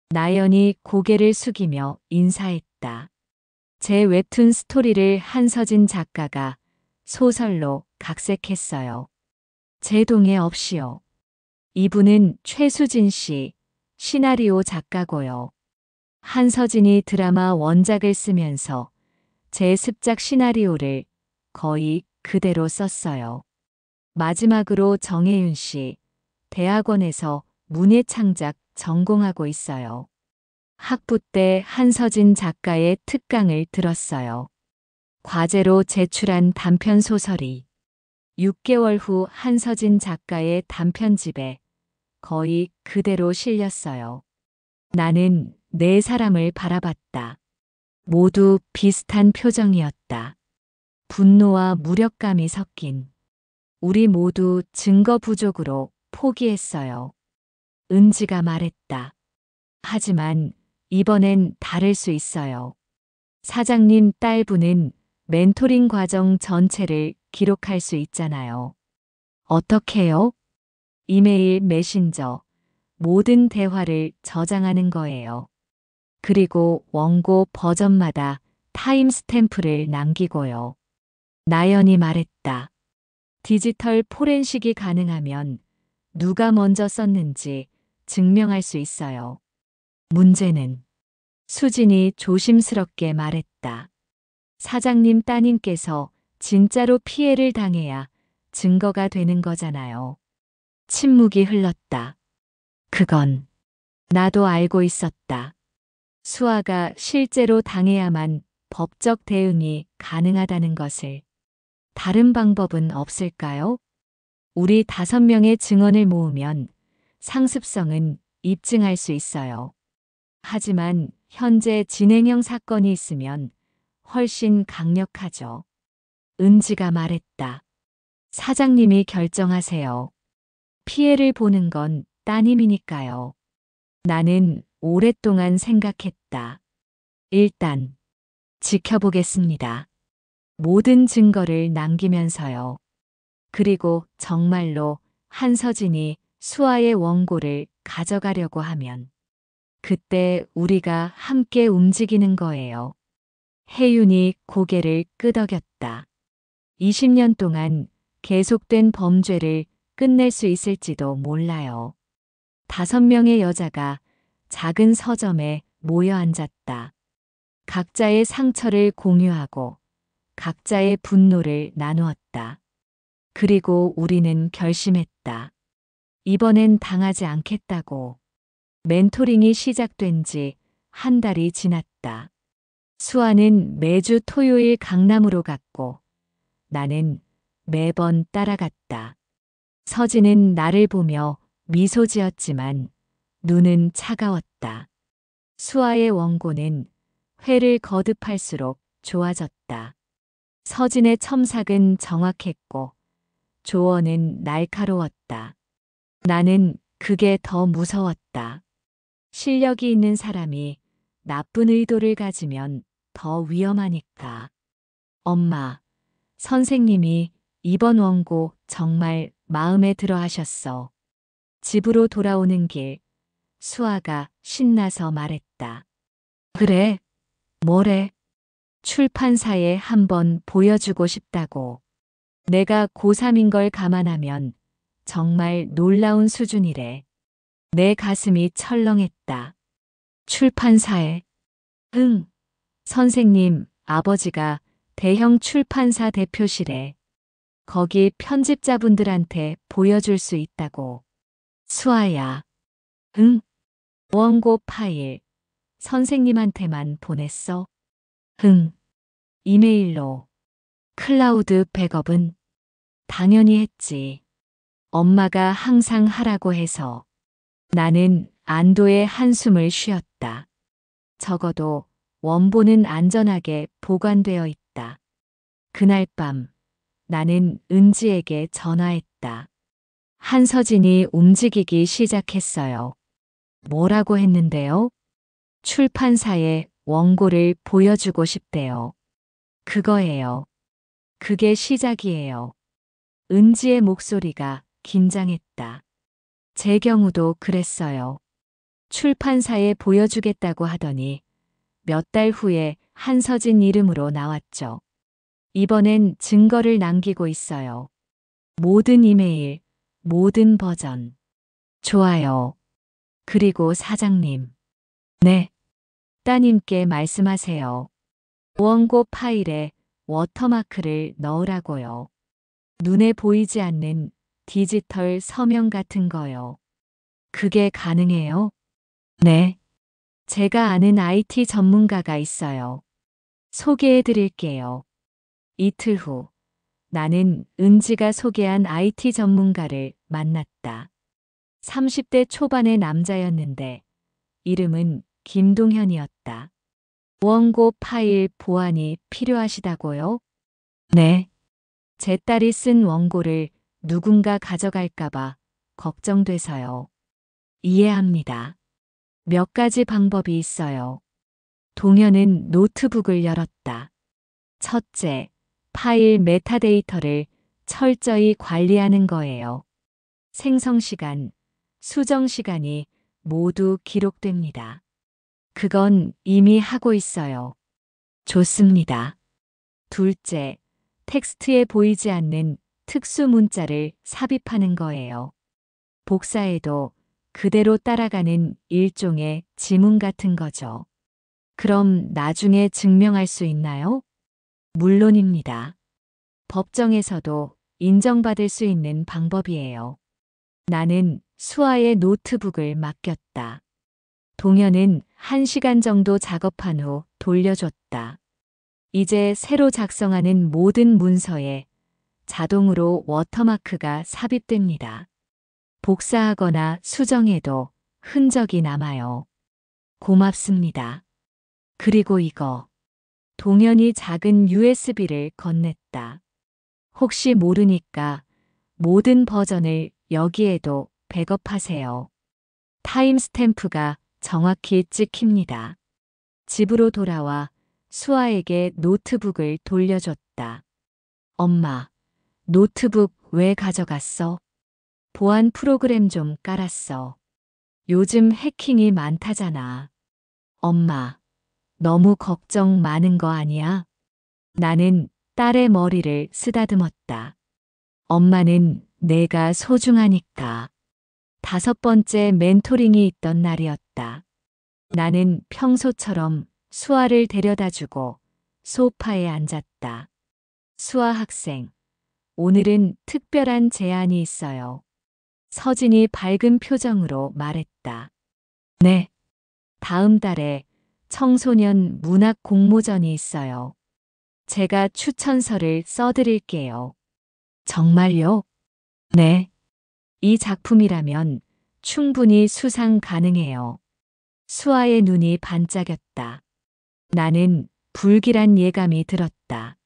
나연이 고개를 숙이며 인사했다. 제 웹툰 스토리를 한서진 작가가 소설로 각색했어요. 제 동의 없이요. 이분은 최수진 씨, 시나리오 작가고요. 한서진이 드라마 원작을 쓰면서 제 습작 시나리오를 거의 그대로 썼어요. 마지막으로 정혜윤 씨, 대학원에서 문예창작 전공하고 있어요. 학부 때 한서진 작가의 특강을 들었어요. 과제로 제출한 단편 소설이 6개월 후 한서진 작가의 단편집에 거의 그대로 실렸어요. 나는 4사람을 바라봤다. 모두 비슷한 표정이었다. 분노와 무력감이 섞인. 우리 모두 증거 부족으로 포기했어요. 은지가 말했다. 하지만 이번엔 다를 수 있어요. 사장님 딸분은 멘토링 과정 전체를 기록할 수 있잖아요. 어떻게요? 이메일, 메신저, 모든 대화를 저장하는 거예요. 그리고 원고 버전마다 타임스탬프를 남기고요. 나연이 말했다. 디지털 포렌식이 가능하면 누가 먼저 썼는지 증명할 수 있어요. 문제는 수진이 조심스럽게 말했다. 사장님 따님께서 진짜로 피해를 당해야 증거가 되는 거잖아요. 침묵이 흘렀다. 그건 나도 알고 있었다. 수아가 실제로 당해야만 법적 대응이 가능하다는 것을. 다른 방법은 없을까요? 우리 5명의 증언을 모으면 상습성은 입증할 수 있어요. 하지만 현재 진행형 사건이 있으면 훨씬 강력하죠. 은지가 말했다. 사장님이 결정하세요. 피해를 보는 건 따님이니까요. 나는 오랫동안 생각했다. 일단 지켜보겠습니다. 모든 증거를 남기면서요. 그리고 정말로 한서진이 수아의 원고를 가져가려고 하면 그때 우리가 함께 움직이는 거예요. 혜윤이 고개를 끄덕였다. 20년 동안 계속된 범죄를 끝낼 수 있을지도 몰라요. 5명의 여자가 작은 서점에 모여 앉았다. 각자의 상처를 공유하고 각자의 분노를 나누었다. 그리고 우리는 결심했다. 이번엔 당하지 않겠다고. 멘토링이 시작된 지 1달이 지났다. 수아는 매주 토요일 강남으로 갔고 나는 매번 따라갔다. 서진은 나를 보며 미소 지었지만 눈은 차가웠다. 수아의 원고는 회를 거듭할수록 좋아졌다. 서진의 첨삭은 정확했고 조언은 날카로웠다. 나는 그게 더 무서웠다. 실력이 있는 사람이 나쁜 의도를 가지면 더 위험하니까. 엄마, 선생님이 이번 원고 정말 마음에 들어 하셨어. 집으로 돌아오는 길, 수아가 신나서 말했다. 그래, 뭐래? 출판사에 한번 보여주고 싶다고. 내가 고3인 걸 감안하면 정말 놀라운 수준이래. 내 가슴이 철렁했다. 출판사에. 응. 선생님, 아버지가 대형 출판사 대표실에. 거기 편집자분들한테 보여줄 수 있다고. 수아야. 응. 원고 파일. 선생님한테만 보냈어. 응. 이메일로. 클라우드 백업은? 당연히 했지. 엄마가 항상 하라고 해서. 나는 안도의 한숨을 쉬었다. 적어도 원본은 안전하게 보관되어 있다. 그날 밤 나는 은지에게 전화했다. 한서진이 움직이기 시작했어요. 뭐라고 했는데요? 출판사에 원고를 보여주고 싶대요. 그거예요. 그게 시작이에요. 은지의 목소리가 긴장했다. 제 경우도 그랬어요. 출판사에 보여주겠다고 하더니 몇 달 후에 한서진 이름으로 나왔죠. 이번엔 증거를 남기고 있어요. 모든 이메일, 모든 버전. 좋아요. 그리고 사장님. 네. 따님께 말씀하세요. 원고 파일에 워터마크를 넣으라고요. 눈에 보이지 않는 디지털 서명 같은 거요. 그게 가능해요? 네. 제가 아는 IT 전문가가 있어요. 소개해 드릴게요. 이틀 후, 나는 은지가 소개한 IT 전문가를 만났다. 30대 초반의 남자였는데, 이름은 김동현이었다. 원고 파일 보완이 필요하시다고요? 네. 제 딸이 쓴 원고를 누군가 가져갈까봐 걱정돼서요. 이해합니다. 몇 가지 방법이 있어요. 동현은 노트북을 열었다. 첫째, 파일 메타데이터를 철저히 관리하는 거예요. 생성 시간, 수정 시간이 모두 기록됩니다. 그건 이미 하고 있어요. 좋습니다. 둘째, 텍스트에 보이지 않는 특수 문자를 삽입하는 거예요. 복사해도 그대로 따라가는 일종의 지문 같은 거죠. 그럼 나중에 증명할 수 있나요? 물론입니다. 법정에서도 인정받을 수 있는 방법이에요. 나는 수아의 노트북을 맡겼다. 동현은 1시간 정도 작업한 후 돌려줬다. 이제 새로 작성하는 모든 문서에 자동으로 워터마크가 삽입됩니다. 복사하거나 수정해도 흔적이 남아요. 고맙습니다. 그리고 이거. 동현이 작은 USB를 건넸다. 혹시 모르니까 모든 버전을 여기에도 백업하세요. 타임스탬프가 정확히 찍힙니다. 집으로 돌아와 수아에게 노트북을 돌려줬다. 엄마, 노트북 왜 가져갔어? 보안 프로그램 좀 깔았어. 요즘 해킹이 많다잖아. 엄마, 너무 걱정 많은 거 아니야? 나는 딸의 머리를 쓰다듬었다. 엄마는 내가 소중하니까. 5번째 멘토링이 있던 날이었다. 나는 평소처럼 수아를 데려다주고 소파에 앉았다. 수아 학생, 오늘은 특별한 제안이 있어요. 서진이 밝은 표정으로 말했다. 네. 다음 달에 청소년 문학 공모전이 있어요. 제가 추천서를 써드릴게요. 정말요? 네. 이 작품이라면 충분히 수상 가능해요. 수아의 눈이 반짝였다. 나는 불길한 예감이 들었다.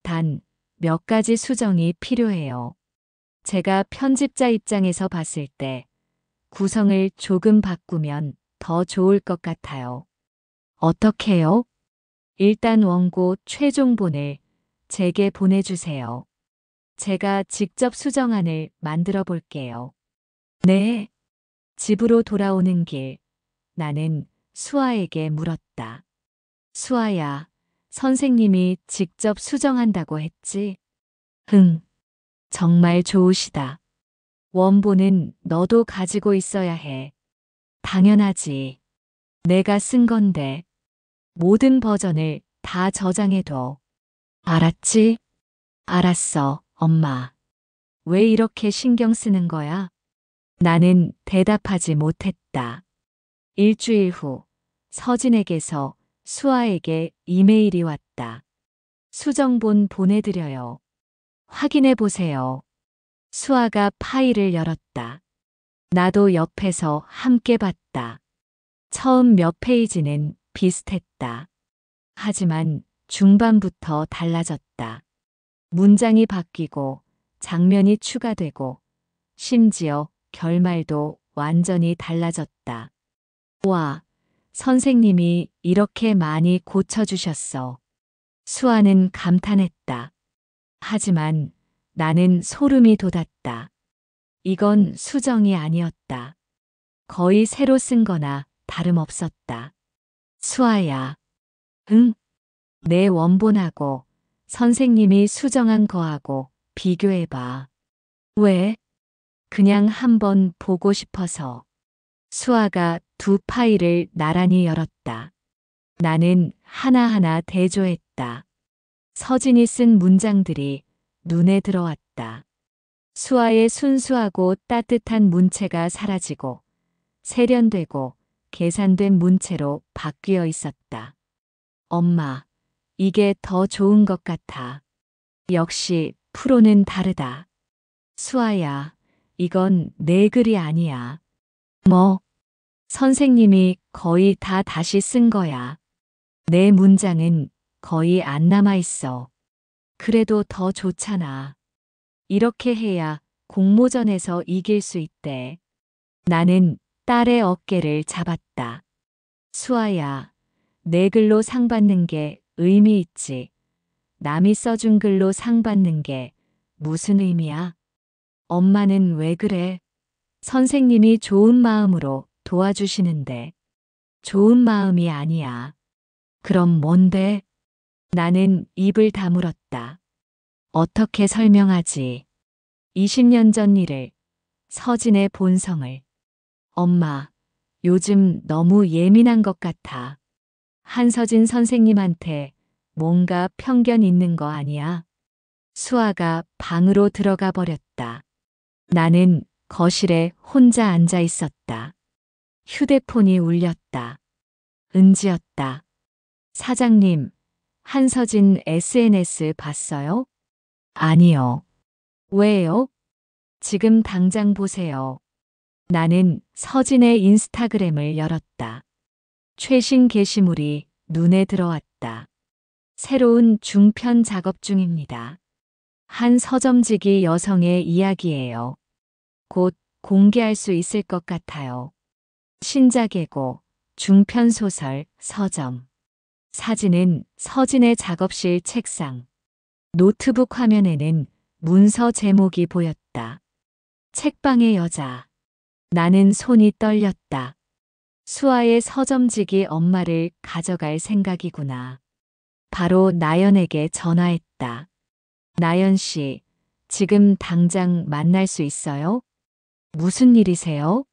단 몇 가지 수정이 필요해요. 제가 편집자 입장에서 봤을 때 구성을 조금 바꾸면 더 좋을 것 같아요. 어떻게요? 일단 원고 최종본을 제게 보내주세요. 제가 직접 수정안을 만들어 볼게요. 네. 집으로 돌아오는 길, 나는 수아에게 물었다. 수아야, 선생님이 직접 수정한다고 했지? 흥, 정말 좋으시다. 원본은 너도 가지고 있어야 해. 당연하지. 내가 쓴 건데. 모든 버전을 다 저장해둬. 알았지? 알았어, 엄마. 왜 이렇게 신경 쓰는 거야? 나는 대답하지 못했다. 일주일 후 서진에게서 수아에게 이메일이 왔다. 수정본 보내드려요. 확인해 보세요. 수아가 파일을 열었다. 나도 옆에서 함께 봤다. 처음 몇 페이지는 비슷했다. 하지만 중반부터 달라졌다. 문장이 바뀌고 장면이 추가되고 심지어 결말도 완전히 달라졌다. 와, 선생님이 이렇게 많이 고쳐주셨어. 수아는 감탄했다. 하지만 나는 소름이 돋았다. 이건 수정이 아니었다. 거의 새로 쓴 거나 다름없었다. 수아야. 응? 내 원본하고 선생님이 수정한 거하고 비교해봐. 왜? 그냥 한번 보고 싶어서. 수아가 두 파일을 나란히 열었다. 나는 하나하나 대조했다. 서진이 쓴 문장들이 눈에 들어왔다. 수아의 순수하고 따뜻한 문체가 사라지고 세련되고 계산된 문체로 바뀌어 있었다. 엄마, 이게 더 좋은 것 같아. 역시 프로는 다르다. 수아야, 이건 내 글이 아니야. 뭐? 선생님이 거의 다 다시 쓴 거야. 내 문장은 거의 안 남아 있어. 그래도 더 좋잖아. 이렇게 해야 공모전에서 이길 수 있대. 나는 딸의 어깨를 잡았다. 수아야, 내 글로 상 받는 게 의미 있지. 남이 써준 글로 상 받는 게 무슨 의미야? 엄마는 왜 그래? 선생님이 좋은 마음으로 도와주시는데. 좋은 마음이 아니야. 그럼 뭔데? 나는 입을 다물었다. 어떻게 설명하지? 20년 전 일을, 서진의 본성을. 엄마, 요즘 너무 예민한 것 같아. 한서진 선생님한테 뭔가 편견 있는 거 아니야? 수아가 방으로 들어가 버렸다. 나는 거실에 혼자 앉아 있었다. 휴대폰이 울렸다. 은지였다. 사장님, 한서진 SNS 봤어요? 아니요. 왜요? 지금 당장 보세요. 나는 서진의 인스타그램을 열었다. 최신 게시물이 눈에 들어왔다. 새로운 중편 작업 중입니다. 한 서점지기 여성의 이야기예요. 곧 공개할 수 있을 것 같아요. 신작예고, 중편 소설, 서점. 사진은 서진의 작업실 책상. 노트북 화면에는 문서 제목이 보였다. 책방의 여자. 나는 손이 떨렸다. 수아의 서점지기 엄마를 가져갈 생각이구나. 바로 나연에게 전화했다. 나연 씨, 지금 당장 만날 수 있어요? 무슨 일이세요?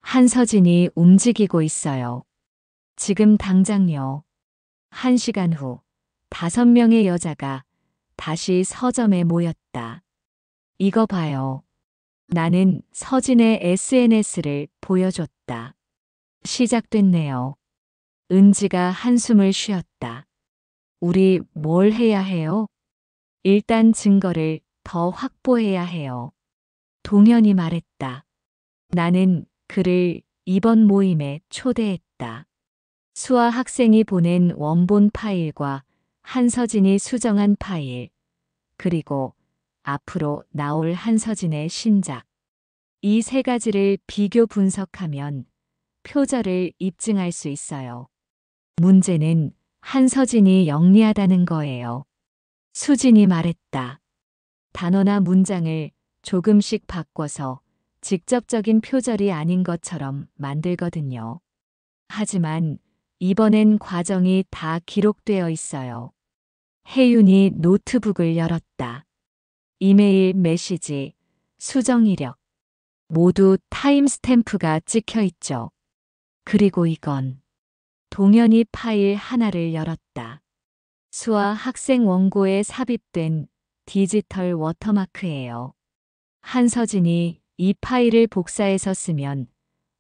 한서진이 움직이고 있어요. 지금 당장요. 1시간 후 5명의 여자가 다시 서점에 모였다. 이거 봐요. 나는 서진의 SNS를 보여줬다. 시작됐네요. 은지가 한숨을 쉬었다. 우리 뭘 해야 해요? 일단 증거를 더 확보해야 해요. 동현이 말했다. 나는 그를 이번 모임에 초대했다. 수아 학생이 보낸 원본 파일과 한서진이 수정한 파일, 그리고 앞으로 나올 한서진의 신작. 이 세 가지를 비교 분석하면 표절을 입증할 수 있어요. 문제는 한서진이 영리하다는 거예요. 수진이 말했다. 단어나 문장을 조금씩 바꿔서 직접적인 표절이 아닌 것처럼 만들거든요. 하지만 이번엔 과정이 다 기록되어 있어요. 혜윤이 노트북을 열었다. 이메일, 메시지, 수정 이력. 모두 타임스탬프가 찍혀 있죠. 그리고 이건 동현이 파일 하나를 열었다. 수아 학생 원고에 삽입된 디지털 워터마크예요. 한서진이 이 파일을 복사해서 쓰면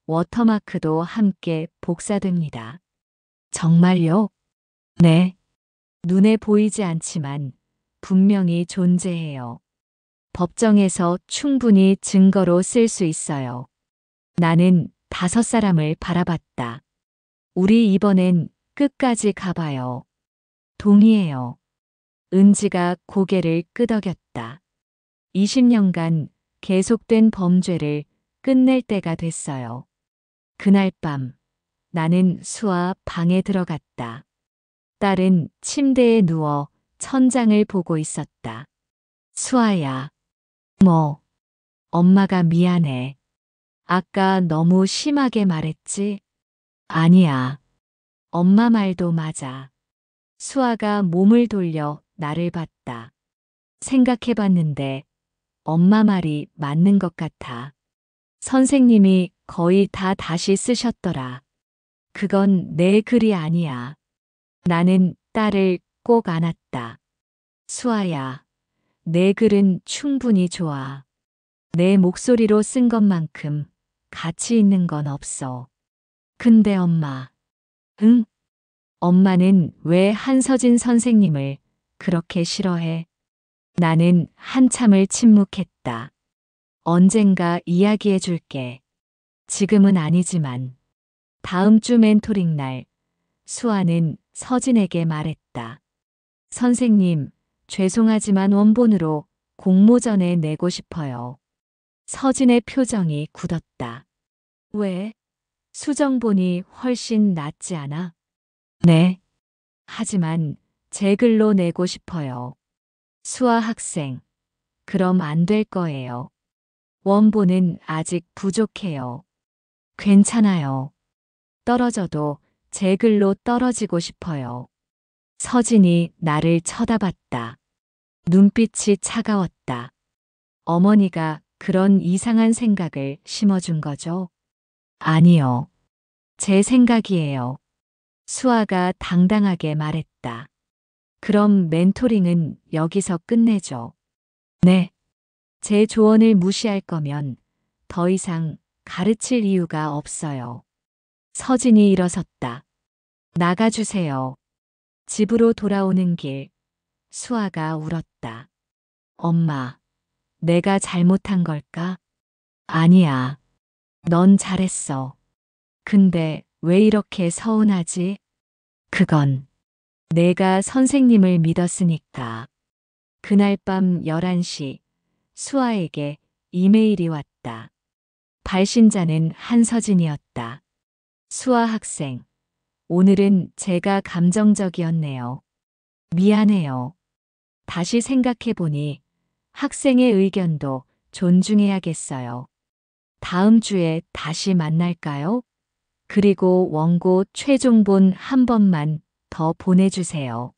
워터마크도 함께 복사됩니다. 정말요? 네. 눈에 보이지 않지만 분명히 존재해요. 법정에서 충분히 증거로 쓸 수 있어요. 나는 5사람을 바라봤다. 우리 이번엔 끝까지 가봐요. 동의해요. 은지가 고개를 끄덕였다. 20년간 계속된 범죄를 끝낼 때가 됐어요. 그날 밤 나는 수아 방에 들어갔다. 딸은 침대에 누워 천장을 보고 있었다. 수아야. 뭐? 엄마가 미안해. 아까 너무 심하게 말했지? 아니야. 엄마 말도 맞아. 수아가 몸을 돌려 나를 봤다. 생각해봤는데 엄마 말이 맞는 것 같아. 선생님이 거의 다 다시 쓰셨더라. 그건 내 글이 아니야. 나는 딸을 꼭 안았다. 수아야, 내 글은 충분히 좋아. 내 목소리로 쓴 것만큼 가치 있는 건 없어. 근데 엄마. 응? 엄마는 왜 한서진 선생님을 그렇게 싫어해? 나는 한참을 침묵했다. 언젠가 이야기해 줄게. 지금은 아니지만. 다음 주 멘토링 날, 수아는 서진에게 말했다. 선생님, 죄송하지만 원본으로 공모전에 내고 싶어요. 서진의 표정이 굳었다. 왜? 수정본이 훨씬 낫지 않아? 네. 하지만 제 글로 내고 싶어요. 수아 학생, 그럼 안 될 거예요. 원본은 아직 부족해요. 괜찮아요. 떨어져도 제 글로 떨어지고 싶어요. 서진이 나를 쳐다봤다. 눈빛이 차가웠다. 어머니가 그런 이상한 생각을 심어준 거죠? 아니요. 제 생각이에요. 수아가 당당하게 말했다. 그럼 멘토링은 여기서 끝내죠. 네. 제 조언을 무시할 거면 더 이상 가르칠 이유가 없어요. 서진이 일어섰다. 나가주세요. 집으로 돌아오는 길, 수아가 울었다. 엄마, 내가 잘못한 걸까? 아니야. 넌 잘했어. 근데 왜 이렇게 서운하지? 그건 내가 선생님을 믿었으니까. 그날 밤 11시 수아에게 이메일이 왔다. 발신자는 한서진이었다. 수아 학생, 오늘은 제가 감정적이었네요. 미안해요. 다시 생각해보니 학생의 의견도 존중해야겠어요. 다음 주에 다시 만날까요? 그리고 원고 최종본 한 번만 더 보내주세요.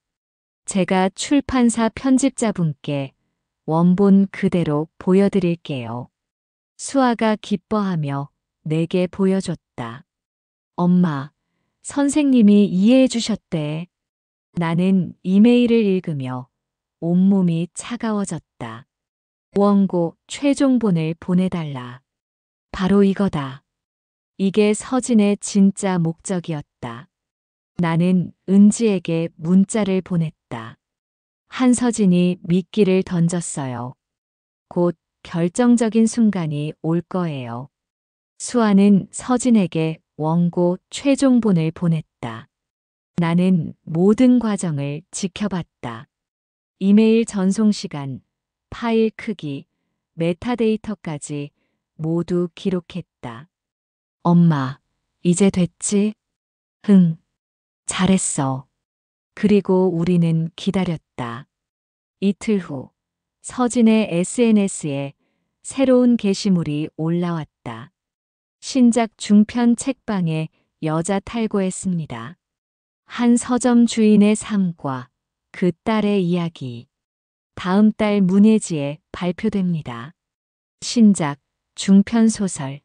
제가 출판사 편집자분께 원본 그대로 보여드릴게요. 수아가 기뻐하며 내게 보여줬다. 엄마, 선생님이 이해해 주셨대. 나는 이메일을 읽으며 온몸이 차가워졌다. 원고 최종본을 보내달라. 바로 이거다. 이게 서진의 진짜 목적이었다. 나는 은지에게 문자를 보냈다. 한서진이 미끼를 던졌어요. 곧 결정적인 순간이 올 거예요. 수아는 서진에게 원고 최종본을 보냈다. 나는 모든 과정을 지켜봤다. 이메일 전송 시간, 파일 크기, 메타데이터까지 모두 기록했다. 엄마, 이제 됐지? 응, 잘했어. 그리고 우리는 기다렸다. 이틀 후, 서진의 SNS에 새로운 게시물이 올라왔다. 신작 중편 책방에 여자 탈고했습니다. 한 서점 주인의 삶과 그 딸의 이야기. 다음 달 문예지에 발표됩니다. 신작 중편 소설.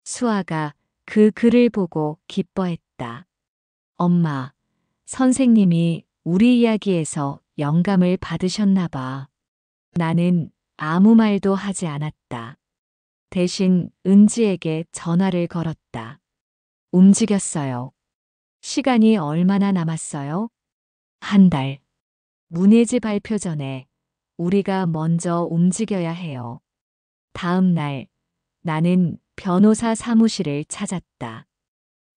수아가 그 글을 보고 기뻐했다. 엄마, 선생님이 우리 이야기에서 영감을 받으셨나 봐. 나는 아무 말도 하지 않았다. 대신 은지에게 전화를 걸었다. 움직였어요. 시간이 얼마나 남았어요? 한 달. 문예지 발표 전에 우리가 먼저 움직여야 해요. 다음 날 나는 변호사 사무실을 찾았다.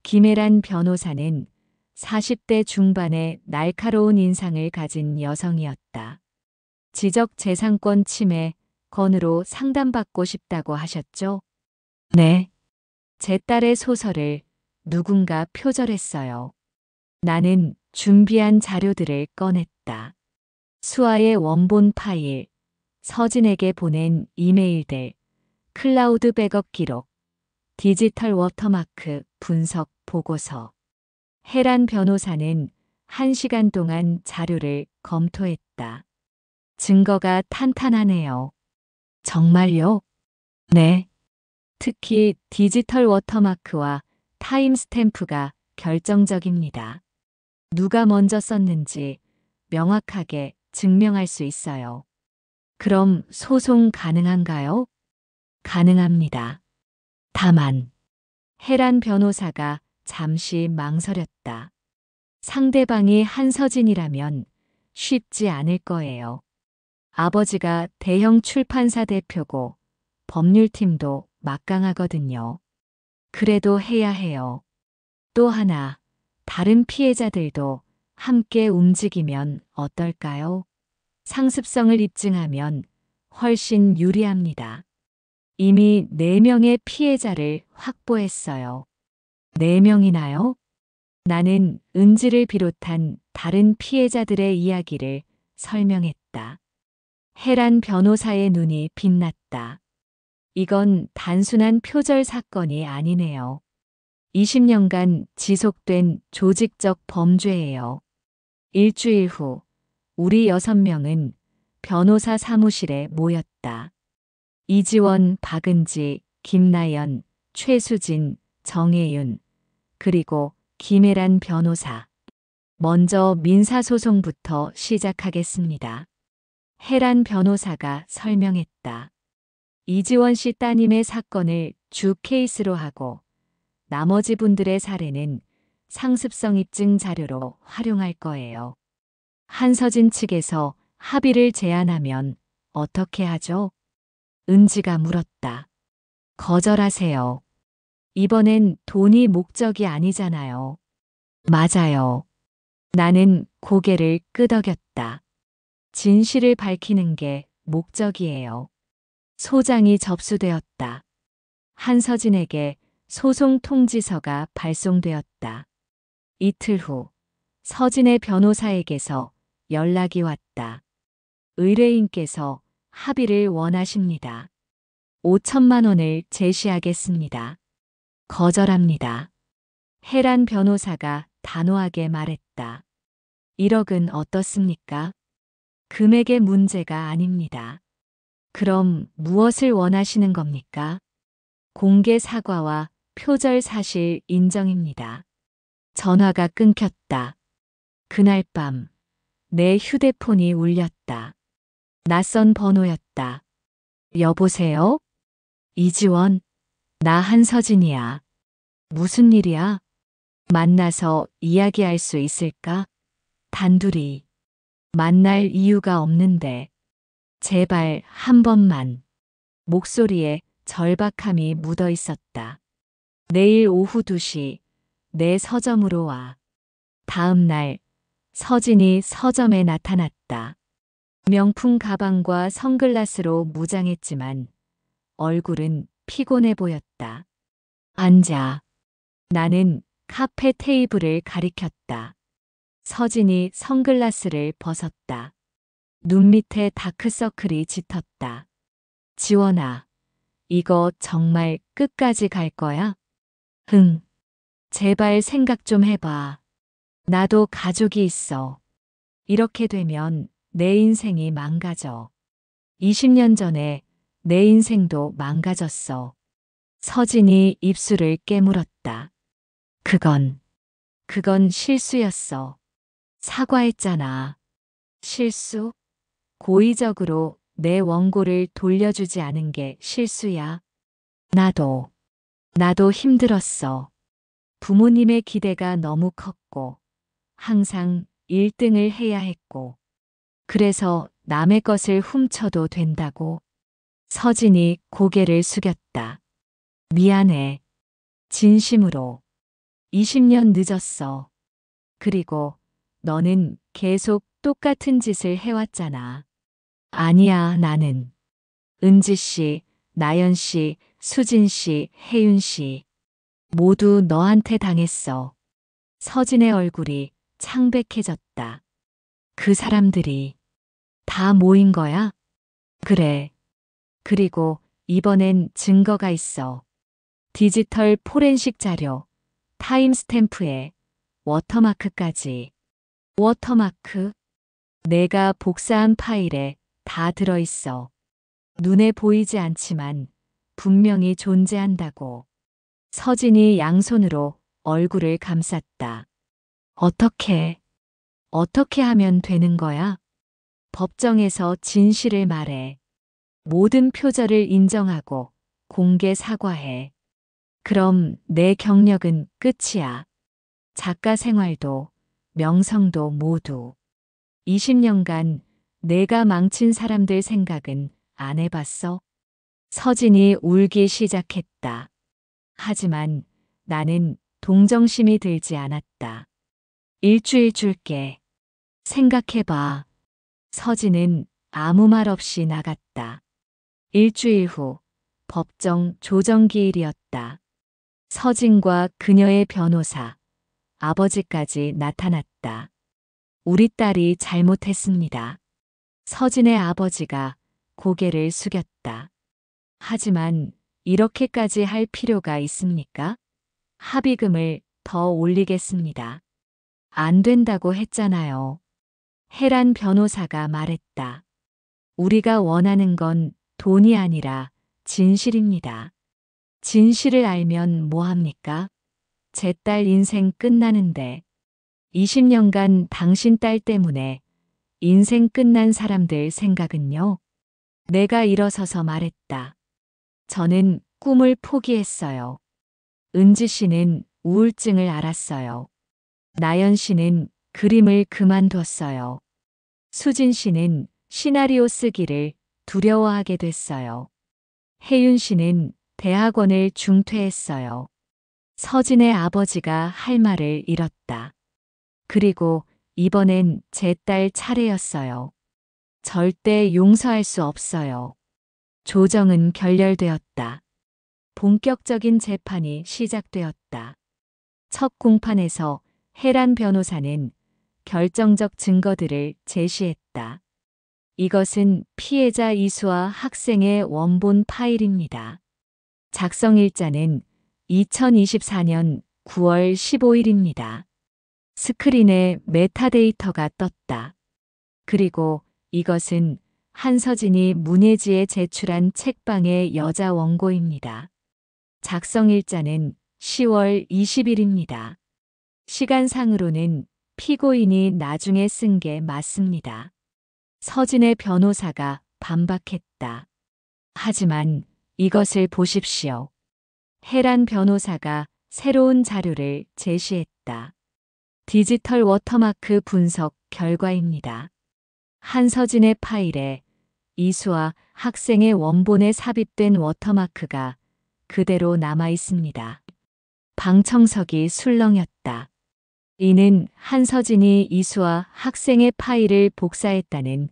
김혜란 변호사는 40대 중반의 날카로운 인상을 가진 여성이었다. 지적재산권 침해 건으로 상담받고 싶다고 하셨죠? 네. 제 딸의 소설을 누군가 표절했어요. 나는 준비한 자료들을 꺼냈다. 수아의 원본 파일, 서진에게 보낸 이메일들, 클라우드 백업 기록, 디지털 워터마크 분석 보고서. 혜란 변호사는 1시간 동안 자료를 검토했다. 증거가 탄탄하네요. 정말요? 네. 특히 디지털 워터마크와 타임스탬프가 결정적입니다. 누가 먼저 썼는지 명확하게 증명할 수 있어요. 그럼 소송 가능한가요? 가능합니다. 다만, 혜란 변호사가 잠시 망설였다. 상대방이 한서진이라면 쉽지 않을 거예요. 아버지가 대형 출판사 대표고 법률팀도 막강하거든요. 그래도 해야 해요. 또 하나, 다른 피해자들도 함께 움직이면 어떨까요? 상습성을 입증하면 훨씬 유리합니다. 이미 4명의 피해자를 확보했어요. 4명이나요? 나는 은지를 비롯한 다른 피해자들의 이야기를 설명했다. 혜란 변호사의 눈이 빛났다. 이건 단순한 표절 사건이 아니네요. 20년간 지속된 조직적 범죄예요. 일주일 후 우리 6명은 변호사 사무실에 모였다. 이지원, 박은지, 김나연, 최수진, 정혜윤, 그리고 김혜란 변호사. 먼저 민사소송부터 시작하겠습니다. 혜란 변호사가 설명했다. 이지원 씨 따님의 사건을 주 케이스로 하고 나머지 분들의 사례는 상습성 입증 자료로 활용할 거예요. 한서진 측에서 합의를 제안하면 어떻게 하죠? 은지가 물었다. 거절하세요. 이번엔 돈이 목적이 아니잖아요. 맞아요. 나는 고개를 끄덕였다. 진실을 밝히는 게 목적이에요. 소장이 접수되었다. 한서진에게 소송 통지서가 발송되었다. 이틀 후 서진의 변호사에게서 연락이 왔다. 의뢰인께서 합의를 원하십니다. 5천만 원을 제시하겠습니다. 거절합니다. 혜란 변호사가 단호하게 말했다. 1억은 어떻습니까? 금액의 문제가 아닙니다. 그럼 무엇을 원하시는 겁니까? 공개 사과와 표절 사실 인정입니다. 전화가 끊겼다. 그날 밤 내 휴대폰이 울렸다. 낯선 번호였다. 여보세요? 이지원, 나 한서진이야. 무슨 일이야? 만나서 이야기할 수 있을까? 단둘이. 만날 이유가 없는데. 제발 한 번만. 목소리에 절박함이 묻어 있었다. 내일 오후 2시 내 서점으로 와. 다음 날 서진이 서점에 나타났다. 명품 가방과 선글라스로 무장했지만 얼굴은 피곤해 보였다. 앉아. 나는 카페 테이블을 가리켰다. 서진이 선글라스를 벗었다. 눈 밑에 다크서클이 짙었다. 지원아, 이거 정말 끝까지 갈 거야? 흥. 제발 생각 좀 해봐. 나도 가족이 있어. 이렇게 되면 내 인생이 망가져. 20년 전에 내 인생도 망가졌어. 서진이 입술을 깨물었다. 그건 실수였어. 사과했잖아. 실수? 고의적으로 내 원고를 돌려주지 않은 게 실수야. 나도 힘들었어. 부모님의 기대가 너무 컸고, 항상 1등을 해야 했고, 그래서 남의 것을 훔쳐도 된다고. 서진이 고개를 숙였다. 미안해. 진심으로. 20년 늦었어. 그리고 너는 계속 똑같은 짓을 해왔잖아. 아니야, 나는. 은지 씨, 나연 씨, 수진 씨, 혜윤 씨. 모두 너한테 당했어. 서진의 얼굴이 창백해졌다. 그 사람들이 다 모인 거야? 그래. 그리고 이번엔 증거가 있어. 디지털 포렌식 자료, 타임스탬프에 워터마크까지. 워터마크? 내가 복사한 파일에 다 들어있어. 눈에 보이지 않지만 분명히 존재한다고. 서진이 양손으로 얼굴을 감쌌다. 어떻게 하면 되는 거야? 법정에서 진실을 말해. 모든 표절을 인정하고 공개 사과해. 그럼 내 경력은 끝이야. 작가 생활도 명성도 모두. 20년간 내가 망친 사람들 생각은 안 해봤어? 서진이 울기 시작했다. 하지만 나는 동정심이 들지 않았다. 일주일 줄게. 생각해봐. 서진은 아무 말 없이 나갔다. 일주일 후 법정 조정기일이었다. 서진과 그녀의 변호사, 아버지까지 나타났다. 우리 딸이 잘못했습니다. 서진의 아버지가 고개를 숙였다. 하지만 이렇게까지 할 필요가 있습니까? 합의금을 더 올리겠습니다. 안 된다고 했잖아요. 혜란 변호사가 말했다. 우리가 원하는 건 돈이 아니라 진실입니다. 진실을 알면 뭐합니까? 제 딸 인생 끝나는데 20년간 당신 딸 때문에 인생 끝난 사람들 생각은요? 내가 일어서서 말했다. 저는 꿈을 포기했어요. 은지 씨는 우울증을 앓았어요. 나연 씨는 그림을 그만뒀어요. 수진 씨는 시나리오 쓰기를 두려워하게 됐어요. 혜윤 씨는 대학원을 중퇴했어요. 서진의 아버지가 할 말을 잃었다. 그리고 이번엔 제 딸 차례였어요. 절대 용서할 수 없어요. 조정은 결렬되었다. 본격적인 재판이 시작되었다. 첫 공판에서 혜란 변호사는 결정적 증거들을 제시했다. 이것은 피해자 이수와 학생의 원본 파일입니다. 작성일자는 2024년 9월 15일입니다. 스크린에 메타데이터가 떴다. 그리고 이것은 한서진이 문예지에 제출한 책방의 여자 원고입니다. 작성일자는 10월 20일입니다. 시간상으로는 피고인이 나중에 쓴 게 맞습니다. 서진의 변호사가 반박했다. 하지만 이것을 보십시오. 혜란 변호사가 새로운 자료를 제시했다. 디지털 워터마크 분석 결과입니다. 한서진의 파일에 이수와 학생의 원본에 삽입된 워터마크가 그대로 남아 있습니다. 방청석이 술렁였다. 이는 한서진이 이수와 학생의 파일을 복사했다는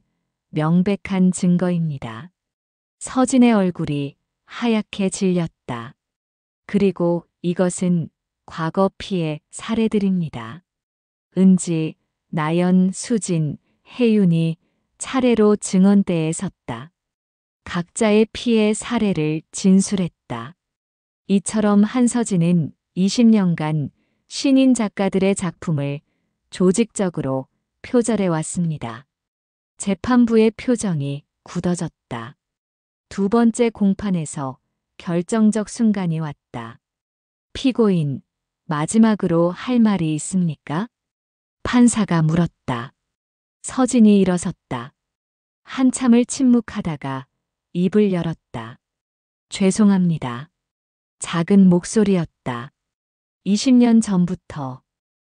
명백한 증거입니다. 서진의 얼굴이 하얗게 질렸다. 그리고 이것은 과거 피해 사례들입니다. 은지, 나연, 수진, 혜윤이 차례로 증언대에 섰다. 각자의 피해 사례를 진술했다. 이처럼 한서진은 20년간 신인 작가들의 작품을 조직적으로 표절해 왔습니다. 재판부의 표정이 굳어졌다. 두 번째 공판에서 결정적 순간이 왔다. 피고인, 마지막으로 할 말이 있습니까? 판사가 물었다. 서진이 일어섰다. 한참을 침묵하다가 입을 열었다. 죄송합니다. 작은 목소리였다. 20년 전부터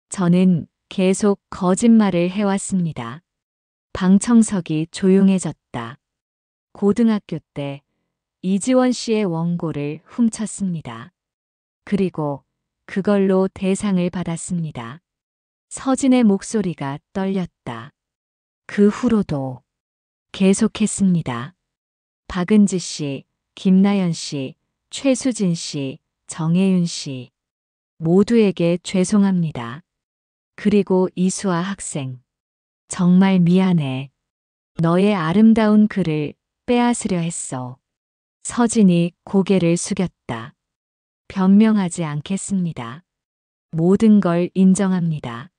저는 계속 거짓말을 해왔습니다. 방청석이 조용해졌다. 고등학교 때 이지원 씨의 원고를 훔쳤습니다. 그리고 그걸로 대상을 받았습니다. 서진의 목소리가 떨렸다. 그 후로도 계속했습니다. 박은지 씨, 김나연 씨, 최수진 씨, 정혜윤 씨 모두에게 죄송합니다. 그리고 이수아 학생, 정말 미안해. 너의 아름다운 글을 빼앗으려 했어. 서진이 고개를 숙였다. 변명하지 않겠습니다. 모든 걸 인정합니다.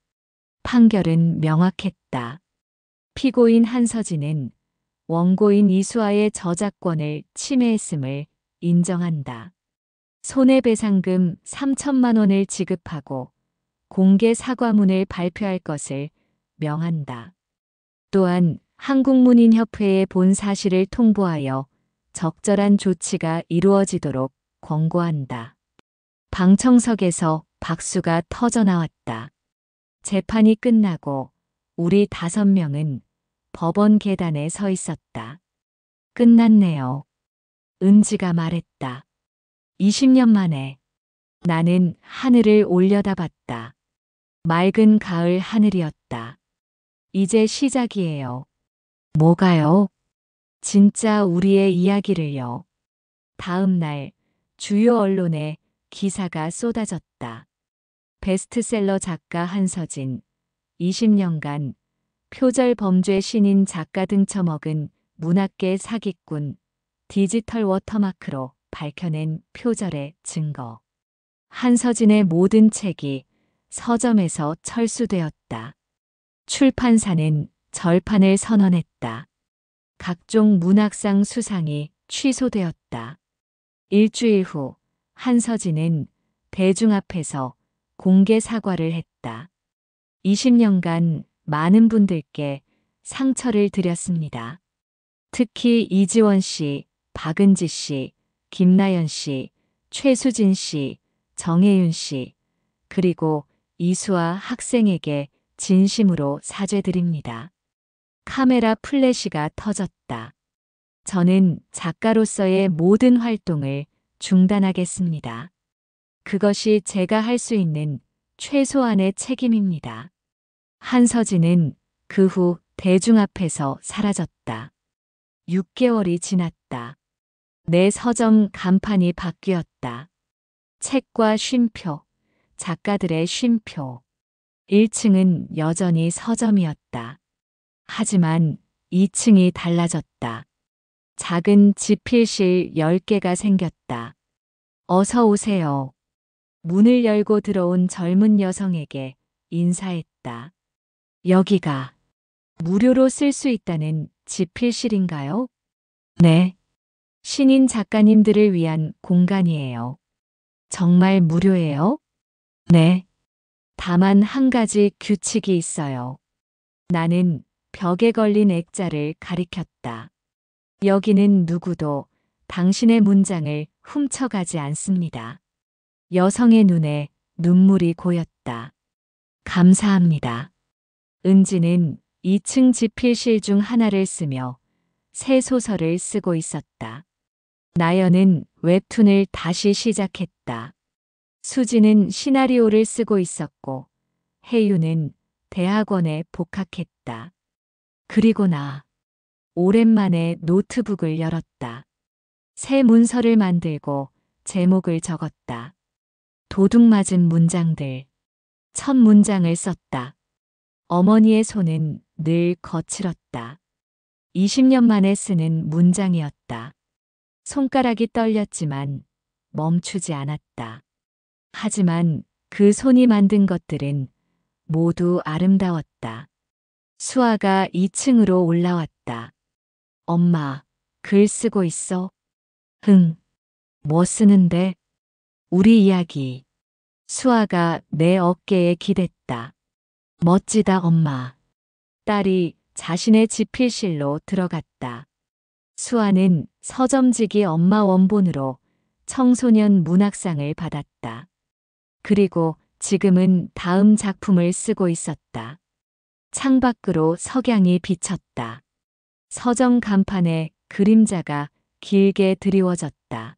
판결은 명확했다. 피고인 한서진은 원고인 이수아의 저작권을 침해했음을 인정한다. 손해배상금 3천만 원을 지급하고 공개 사과문을 발표할 것을 명한다. 또한 한국문인협회에 본 사실을 통보하여 적절한 조치가 이루어지도록 권고한다. 방청석에서 박수가 터져나왔다. 재판이 끝나고 우리 5명은 법원 계단에 서 있었다. 끝났네요. 은지가 말했다. 20년 만에 나는 하늘을 올려다봤다. 맑은 가을 하늘이었다. 이제 시작이에요. 뭐가요? 진짜 우리의 이야기를요. 다음 날 주요 언론에 기사가 쏟아졌다. 베스트셀러 작가 한서진, 20년간 표절 범죄 신인 작가 등쳐먹은 문학계 사기꾼, 디지털 워터마크로 밝혀낸 표절의 증거. 한서진의 모든 책이 서점에서 철수되었다. 출판사는 절판을 선언했다. 각종 문학상 수상이 취소되었다. 일주일 후 한서진은 대중 앞에서 공개 사과를 했다. 20년간 많은 분들께 상처를 드렸습니다. 특히 이지원 씨, 박은지 씨, 김나연 씨, 최수진 씨, 정혜윤 씨, 그리고 이수아 학생에게 진심으로 사죄드립니다. 카메라 플래시가 터졌다. 저는 작가로서의 모든 활동을 중단하겠습니다. 그것이 제가 할 수 있는 최소한의 책임입니다. 한서진은 그 후 대중 앞에서 사라졌다. 6개월이 지났다. 내 서점 간판이 바뀌었다. 책과 쉼표, 작가들의 쉼표. 1층은 여전히 서점이었다. 하지만 2층이 달라졌다. 작은 집필실 10개가 생겼다. 어서 오세요. 문을 열고 들어온 젊은 여성에게 인사했다. 여기가 무료로 쓸 수 있다는 집필실인가요? 네. 신인 작가님들을 위한 공간이에요. 정말 무료예요? 네. 다만 한 가지 규칙이 있어요. 나는 벽에 걸린 액자를 가리켰다. 여기는 누구도 당신의 문장을 훔쳐가지 않습니다. 여성의 눈에 눈물이 고였다. 감사합니다. 은지는 2층 집필실 중 하나를 쓰며 새 소설을 쓰고 있었다. 나연은 웹툰을 다시 시작했다. 수지는 시나리오를 쓰고 있었고 혜유는 대학원에 복학했다. 그리고 나 오랜만에 노트북을 열었다. 새 문서를 만들고 제목을 적었다. 도둑 맞은 문장들. 첫 문장을 썼다. 어머니의 손은 늘 거칠었다. 20년 만에 쓰는 문장이었다. 손가락이 떨렸지만 멈추지 않았다. 하지만 그 손이 만든 것들은 모두 아름다웠다. 수아가 2층으로 올라왔다. 엄마, 글 쓰고 있어? 흥. 뭐 쓰는데? 우리 이야기. 수아가 내 어깨에 기댔다. 멋지다, 엄마. 딸이 자신의 지필실로 들어갔다. 수아는 서점지기 엄마 원본으로 청소년 문학상을 받았다. 그리고 지금은 다음 작품을 쓰고 있었다. 창밖으로 석양이 비쳤다. 서점 간판에 그림자가 길게 드리워졌다.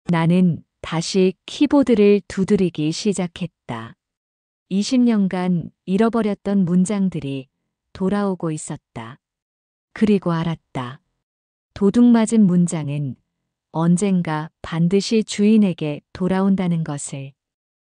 나는 다시 키보드를 두드리기 시작했다. 20년간 잃어버렸던 문장들이 돌아오고 있었다. 그리고 알았다. 도둑맞은 문장은 언젠가 반드시 주인에게 돌아온다는 것을.